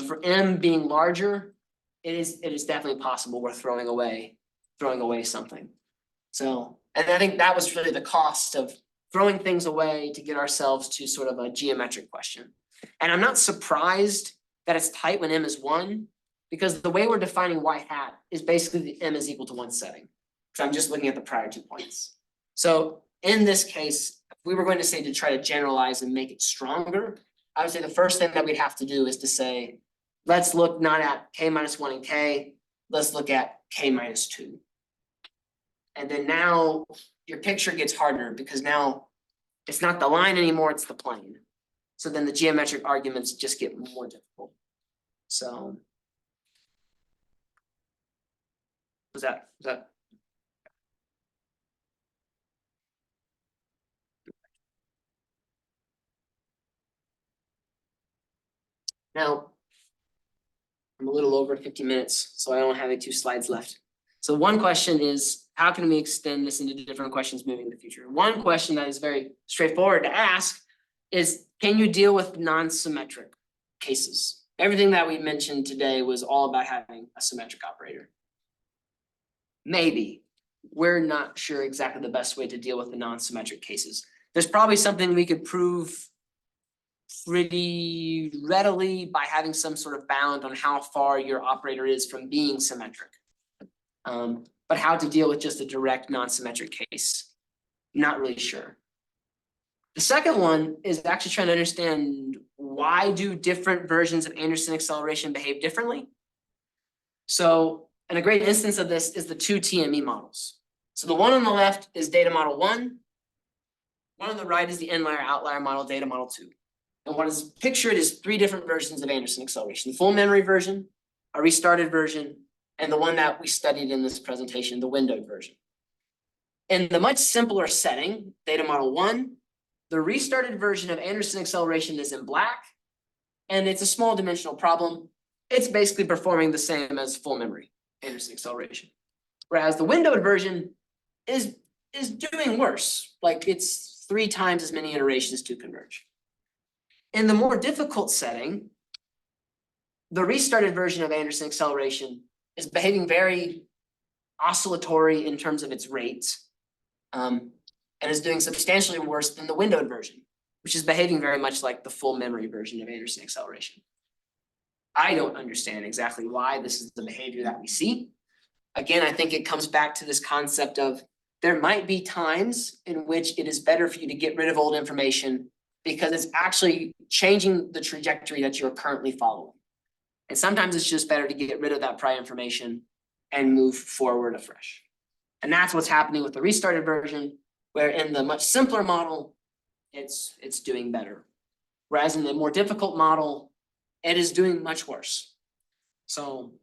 For M being larger, it is definitely possible we're throwing away something. So, and I think that was really the cost of throwing things away to get ourselves to sort of a geometric question. And I'm not surprised that it's tight when m is 1, because the way we're defining y hat is basically the m is equal to 1 setting. So I'm just looking at the prior 2 points. So in this case, if we were going to say to try to generalize and make it stronger, I would say the first thing that we'd have to do is to say, let's look not at k minus 1 and k, let's look at k minus 2. And then now your picture gets harder because now it's not the line anymore, it's the plane. So then the geometric arguments just get more difficult. So. Was that? Now. I'm a little over 50 minutes, so I don't have any 2 slides left. So one question is, how can we extend this into different questions moving in the future? One question that is very straightforward to ask is, can you deal with non-symmetric cases? Everything that we mentioned today was all about having a symmetric operator. Maybe. We're not sure exactly the best way to deal with the non-symmetric cases. There's probably something we could prove pretty readily by having some sort of bound on how far your operator is from being symmetric. But how to deal with just a direct non-symmetric case, not really sure. The second one is actually trying to understand, why do different versions of Anderson acceleration behave differently? So, and a great instance of this is the 2 TME models. So the one on the left is data model 1. One on the right is the inlier outlier model, data model 2. And what is pictured is 3 different versions of Anderson acceleration: the full memory version, a restarted version, and the one that we studied in this presentation, the windowed version. In the much simpler setting, data model 1, the restarted version of Anderson acceleration is in black, and it's a small dimensional problem. It's basically performing the same as full memory Anderson acceleration. Whereas the windowed version is doing worse, like it's 3 times as many iterations to converge. In the more difficult setting, the restarted version of Anderson acceleration is behaving very oscillatory in terms of its rates, and is doing substantially worse than the windowed version, which is behaving very much like the full memory version of Anderson acceleration. I don't understand exactly why this is the behavior that we see. Again, I think it comes back to this concept of, there might be times in which it is better for you to get rid of old information because it's actually changing the trajectory that you're currently following. And sometimes it's just better to get rid of that prior information and move forward afresh. And that's what's happening with the restarted version, where in the much simpler model, it's doing better. Whereas in the more difficult model, it is doing much worse. So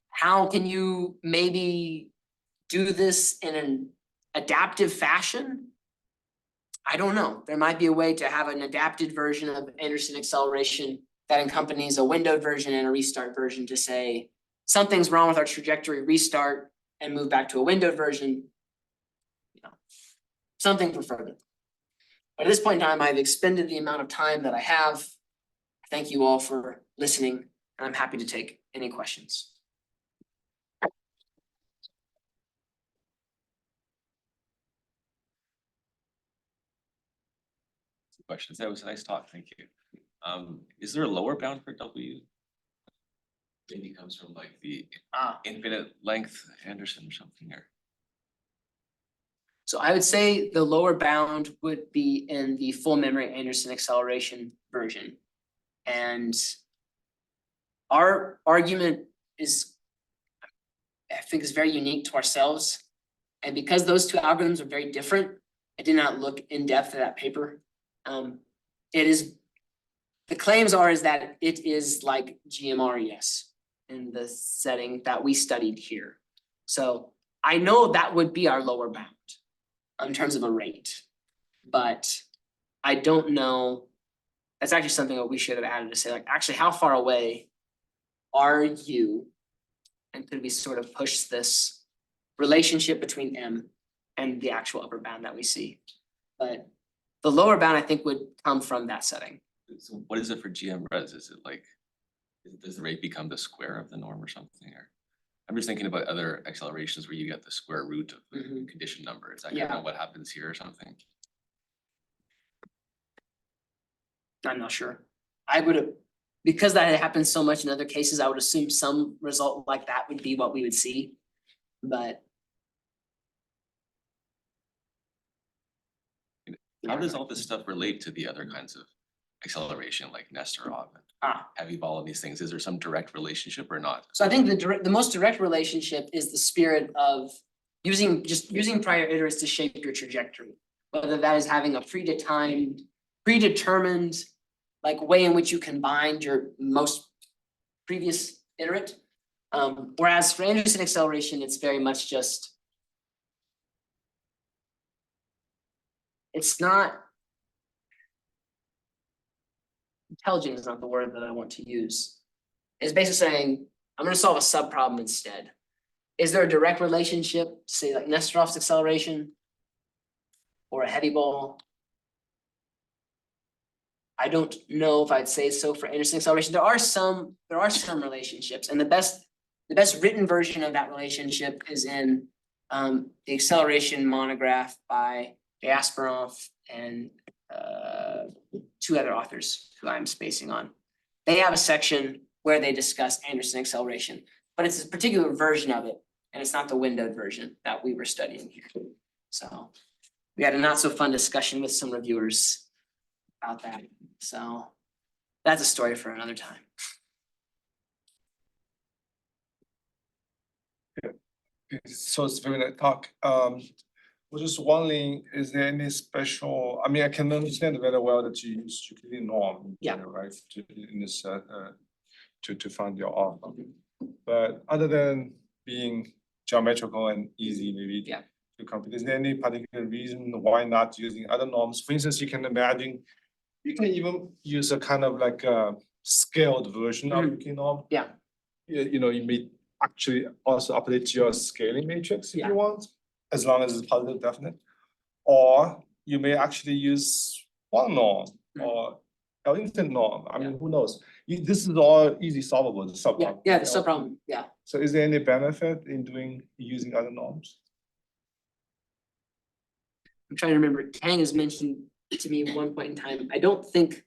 how can you maybe do this in an adaptive fashion? I don't know. There might be a way to have an adapted version of Anderson acceleration that accompanies a windowed version and a restart version to say, something's wrong with our trajectory, restart and move back to a windowed version. You know, something for further. But at this point in time, I've expended the amount of time that I have. Thank you all for listening, and I'm happy to take any questions. Questions. That was a nice talk. Thank you. Is there a lower bound for W? Maybe comes from like the infinite length Anderson or something, or So I would say the lower bound would be in the full memory Anderson acceleration version. And our argument is, I think, is very unique to ourselves. And because those 2 algorithms are very different, I did not look in depth at that paper. The claims is that it is like GMRES in the setting that we studied here. So I know that would be our lower bound in terms of a rate, but I don't know. That's actually something that we should have added to say, like, actually, how far away are you? And could we sort of push this relationship between M and the actual upper bound that we see? But the lower bound, I think, would come from that setting. so what is it for GM res? Is it like Does the rate become the square of the norm or something, or? I'm just thinking about other accelerations where you get the square root of the Mhm. condition number. Is that kind Yeah. of what happens here or something? I'm not sure. I would have, because that happens so much in other cases, I would assume some result like that would be what we would see. But. How does all this stuff relate to the other kinds of acceleration like Nesterov and Ah. heavy ball and these things? Is there some direct relationship or not? So I think the most direct relationship is the spirit of using prior iterates to shape your trajectory. Whether that is having a predetermined like way in which you combined your most previous iterate. Whereas for Anderson acceleration, it's very much just. It's not. Intelligent is not the word that I want to use. It's basically saying, I'm gonna solve a subproblem instead. Is there a direct relationship, say like Nesterov's acceleration? Or a heavy ball? I don't know if I'd say so for Anderson acceleration. There are some relationships, and the best written version of that relationship is in the acceleration monograph by Gasparov and two other authors who I'm spacing on. They have a section where they discuss Anderson acceleration, but it's a particular version of it, and it's not the windowed version that we were studying here. So we had a not so fun discussion with some reviewers about that. So that's a story for another time. So it's very nice talk. Was just wondering, is there any special, I mean, I can understand very well that you use Euclidean norm. in Yeah. general, Right, in this, to find your alpha. But other than being geometrical and easy, maybe. Yeah. To compute, is there any particular reason why not using other norms? For instance, you can imagine, you can even use a kind of like a scaled version of Euclidean norm. Yeah. You know, you may actually also update your scaling matrix if Yeah. you want, as long as it's positive definite. Or you may actually use one norm or instant norm. I mean, who knows? This is all easy solvable, the subproblem. Yeah, the subproblem, yeah. So is there any benefit in using other norms? I'm trying to remember, Tang has mentioned to me at one point in time, I don't think.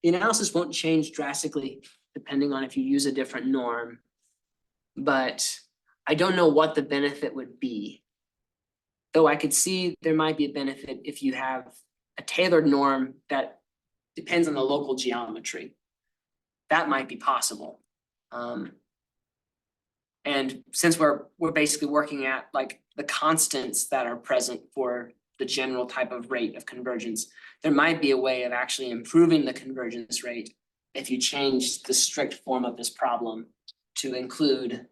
The analysis won't change drastically depending on if you use a different norm. But I don't know what the benefit would be. Though I could see there might be a benefit if you have a tailored norm that depends on the local geometry. That might be possible. And since we're basically working at like the constants that are present for the general type of rate of convergence, there might be a way of actually improving the convergence rate if you change the strict form of this problem to include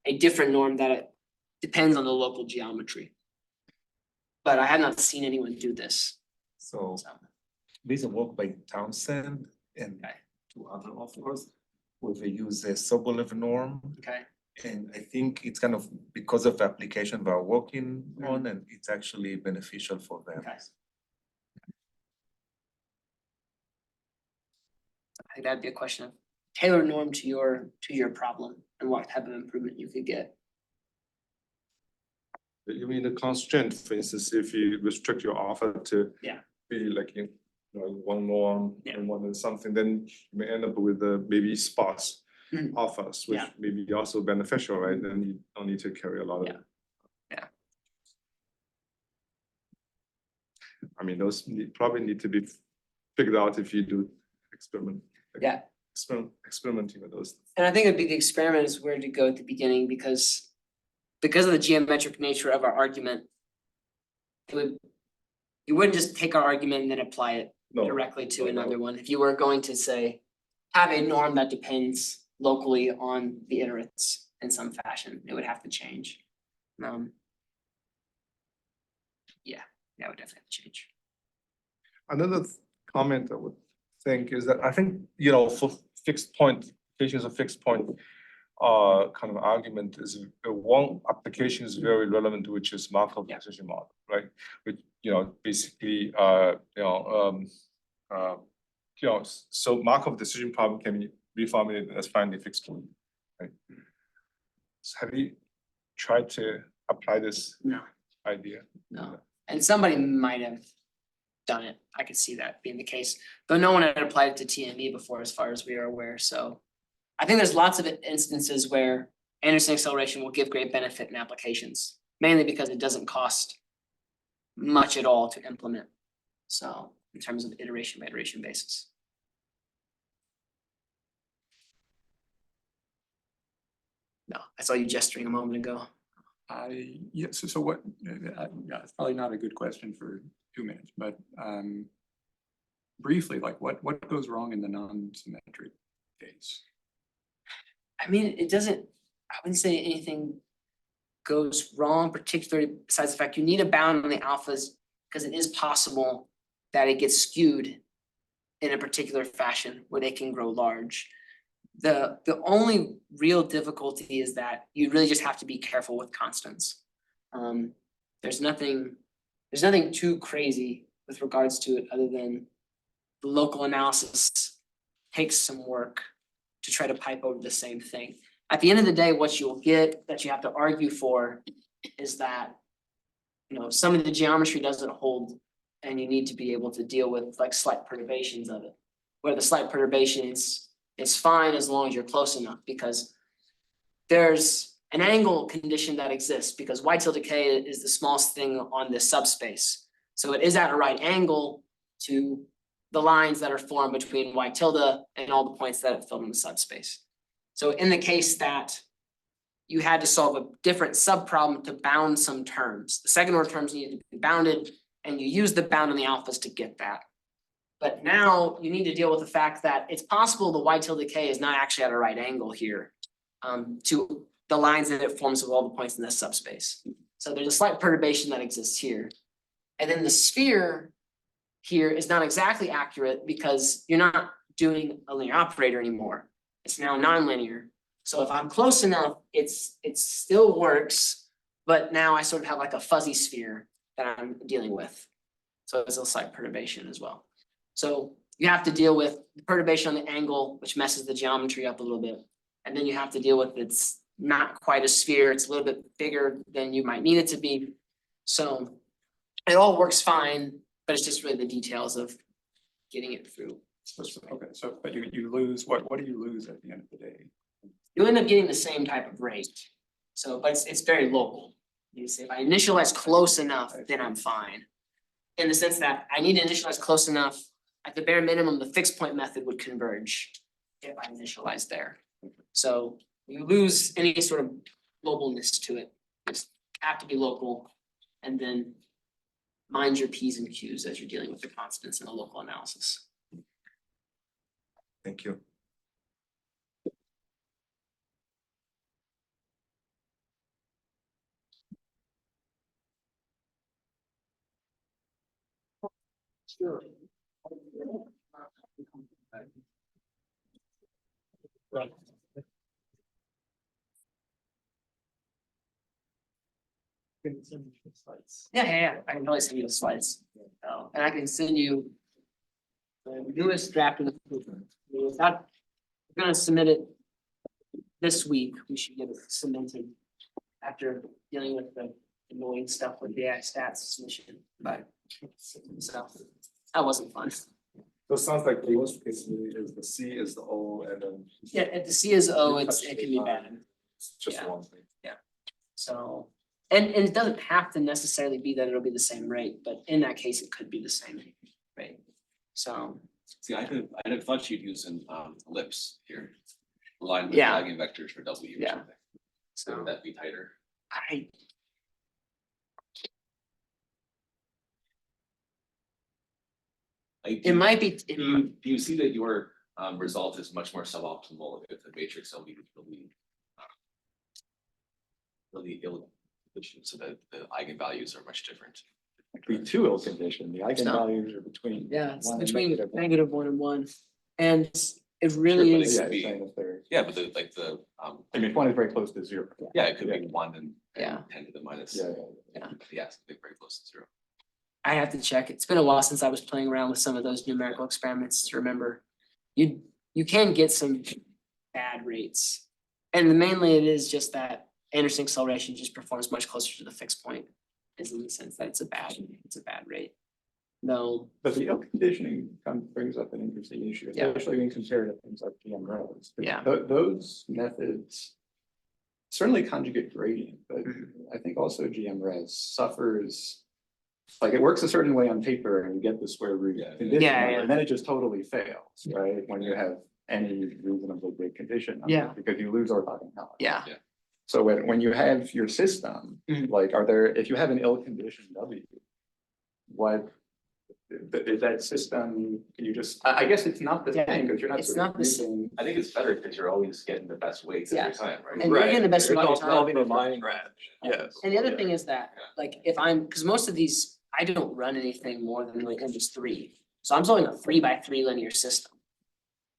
a different norm that depends on the local geometry. But I have not seen anyone do this. So So, there's a work by Townsend and Okay. two other authors where they use a sub-Bolivar norm. okay, And I think it's kind of because of the application we're working Mhm. on, and it's actually beneficial for them. okay. I think that'd be a question of tailor norm to your problem and what type of improvement you could get. You mean the constraint, for instance, if you restrict your alpha to Yeah. be like in one norm Yeah. and one and something, then you may end up with maybe sparse Mhm. alphas, which Yeah. may be also beneficial, right? Then you don't need to carry a lot of. Yeah. I mean, those probably need to be figured out if you do experiment. Yeah. Experimenting with those. And I think a big experiment is where to go at the beginning because of the geometric nature of our argument, you wouldn't just take our argument and then apply it No, directly to no, no. another one. If you were going to say, have a norm that depends locally on the iterates in some fashion, it would have to change. Yeah, that would definitely have to change. Another comment I would think is that I think, for fixed point, applications of fixed point, kind of argument is one application is very relevant, which is Markov Yeah. decision model, right? basically, so Markov decision problem can be reformulated as finely fixed point, right? So have you tried to apply this No, idea? no, and somebody might have done it, I could see that being the case, though no one had applied it to TME before, as far as we are aware, so. I think there's lots of instances where Anderson acceleration will give great benefit in applications, mainly because it doesn't cost much at all to implement. So in terms of iteration by iteration basis. No, I saw you gesturing a moment ago. Yes, so what, yeah, it's probably not a good question for 2 minutes, but briefly, like what goes wrong in the non-symmetric case? I mean, it doesn't, I wouldn't say anything goes wrong, particularly besides the fact you need a bound on the alphas, because it is possible that it gets skewed in a particular fashion where they can grow large. The only real difficulty is that you really just have to be careful with constants. There's nothing too crazy with regards to it, other than the local analysis takes some work to try to pipe over the same thing. At the end of the day, what you'll get that you have to argue for is that, some of the geometry doesn't hold, and you need to be able to deal with like slight perturbations of it. Where the slight perturbations, it's fine as long as you're close enough, because there's an angle condition that exists, because y tilde k is the smallest thing on this subspace. So it is at a right angle to the lines that are formed between y tilde and all the points that it filled in the subspace. So in the case that you had to solve a different subproblem to bound some terms, the second order terms needed to be bounded, and you use the bound on the alphas to get that. But now you need to deal with the fact that it's possible the y tilde k is not actually at a right angle here to the lines that it forms with all the points in this subspace. So there's a slight perturbation that exists here. And then the sphere here is not exactly accurate because you're not doing a linear operator anymore. It's now nonlinear. So if I'm close enough, it still works, but now I sort of have like a fuzzy sphere that I'm dealing with. So it's a slight perturbation as well. So you have to deal with the perturbation on the angle, which messes the geometry up a little bit. And then you have to deal with it's not quite a sphere, it's a little bit bigger than you might need it to be. So it all works fine, but it's just really the details of getting it through. Okay, so, but you lose, what do you lose at the end of the day? You end up getting the same type of rate. So, but it's very local. You say if I initialize close enough, then I'm fine. In the sense that I need to initialize close enough, at the bare minimum, the fixed point method would converge if I initialize there. So you lose any sort of globalness to it. You just have to be local, and then mind your P's and Q's as you're dealing with the constants in a local analysis. Thank you. Sure. Yeah, I can always send you the slides. And I can send you the newest draft of the paper. Without, we're gonna submit it this week. We should get it submitted after dealing with the annoying stuff with the AI stats submission. But so that wasn't fun. So it sounds like the worst case is the C is the O, and then. Yeah, at the C is O, it can be bad. It's just Yeah. one thing. So, and it doesn't have to necessarily be that it'll be the same rate, but in that case, it could be the same rate. So, See, I'd have thought you'd use an ellipse here, aligned with Yeah. eigenvectors for W or Yeah. something. So so would that be tighter? Like, it might be, do you see that your result is much more suboptimal if the matrix LB is really ill conditioned, so that the eigenvalues are much different? Actually, two ill conditioned, the eigenvalues are between. yeah, it's 1 and between -1. -1 and 1. And it really Sure, but is, Yeah, could be- you're saying if they're, Yeah, but I mean, if one is very close to 0. yeah, it could be 1 and Yeah. 10 to the minus. Yeah. Yeah, it's very close to 0. I have to check. It's been a while since I was playing around with some of those numerical experiments to remember. You can get some bad rates. And mainly it is just that Anderson acceleration just performs much closer to the fixed point. Is in the sense that it's a bad rate. No, But the ill conditioning brings up an interesting issue, Yeah. especially when compared to things like GMRs. Yeah. Those methods certainly conjugate gradient, but Mhm. I think also GMRes suffers. Like it works a certain way on paper and you get the square root condition, Yeah. and then it just totally fails, right? When you have any reasonably big condition. Yeah. Because you lose orthogonality. yeah, So when you have your system, Mhm. like if you have an ill-conditioned W, what is that system, can you just, I guess it's not the Yeah, same, because you're not it's sort of not the s- using. I think it's better because you're always getting the best weights Yeah. every time, right? And you're getting the best It's amount of all time. solving a line graph, yes. And the other yeah. thing is that, like, if I'm, because most of these, I don't run anything more than like just 3. So I'm solving a 3x3 linear system.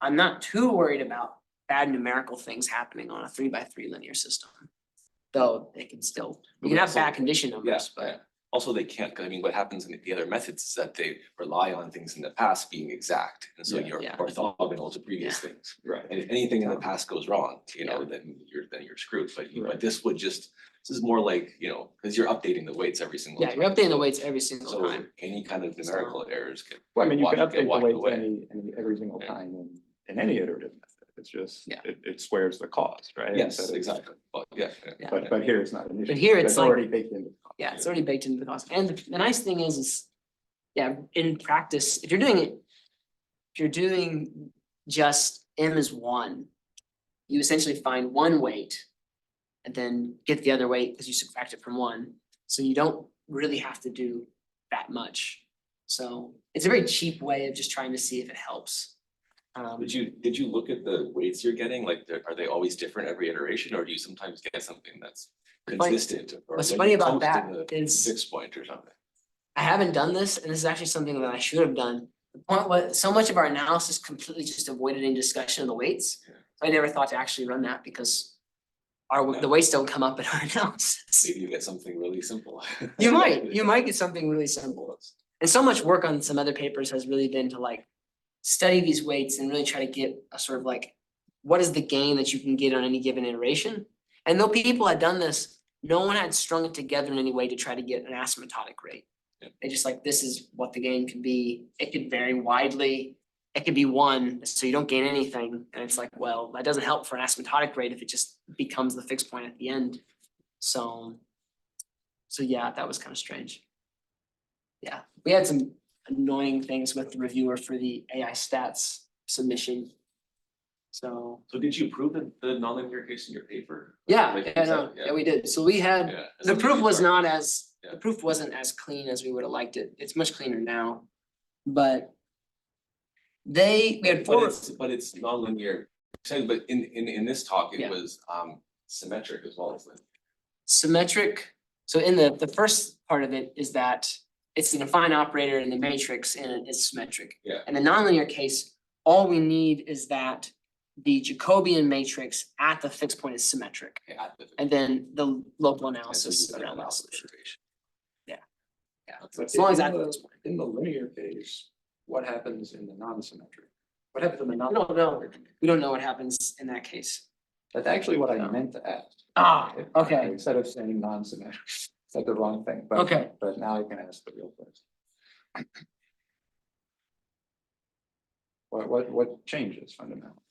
I'm not too worried about bad numerical things happening on a 3x3 linear system. Though they can still, you can have bad condition numbers, Yeah, but Also, they can't, 'cause I mean, what happens in the other methods is that they rely on things in the past being exact, and so Yeah. you're Yeah. orthogonal to previous things. Right. And if anything in the past goes wrong, then you're screwed, but Right. this is more like, because you're updating the weights every single yeah, time. you're updating the so- weights every single So time. any kind of numerical errors can. Well, I mean, you can get update the washed weights away. every single Yeah. time in any iterative method, it's just, Yeah. it squares the cost, right? Yes, Instead of- exactly, well, yeah. Yeah. But here it's not an issue. But here it's like- already baked into the cost. Yeah, it's already baked into the cost. And the nice thing is, yeah, in practice, if you're doing just M is 1, you essentially find one weight and then get the other weight because you subtract it from 1. So you don't really have to do that much. So it's a very cheap way of just trying to see if it helps. Did you look at the weights you're getting, like, are they always different every iteration, or do you sometimes get something that's Funny- consistent? Or What's when funny you about close to that the is fixed point or something? I haven't done this, and this is actually something that I should have done. The point was, so much of our analysis completely just avoided any discussion of the weights. Yeah. So I never thought to actually run that because Yeah. the weights don't come up in our analysis. Maybe you get something really simple. You might get something really simple. And so much work on some other papers has really been to like study these weights and really try to get a sort of like, what is the gain that you can get on any given iteration? And though people had done this, no one had strung it together in any way to try to get an asymptotic rate. Yeah. They just like, this is what the gain can be. It could vary widely. It could be 1, so you don't gain anything. And it's like, well, that doesn't help for an asymptotic rate if it just becomes the fixed point at the end. So yeah, that was kind of strange. Yeah, we had some annoying things with the reviewer for the AI stats submission. So, So did you prove the nonlinear case in your paper? yeah, Like you yeah, said, no, yeah, we did. So we had, Yeah. the proof was not as, Yeah. the proof wasn't as clean as we would have liked it. It's much cleaner now. But we had 4. But it's nonlinear, but in this talk, Yeah. it was symmetric as well as the. Symmetric, so in the first part of it is that it's an affine operator in the matrix and it's symmetric. Yeah. In the nonlinear case, all we need is that the Jacobian matrix at the fixed point is symmetric. And then the local analysis around that solution. Yeah, But as long as in that's the the- fixed point. In the linear case, what happens in the non-symmetric? What happens in the We non? don't know, we don't know what happens in that case. That's actually what I Yeah. meant to ask. Ah, okay. Instead of saying non-symmetric, said the wrong thing, but. Okay. But now I can ask the real question. What changes fundamentally?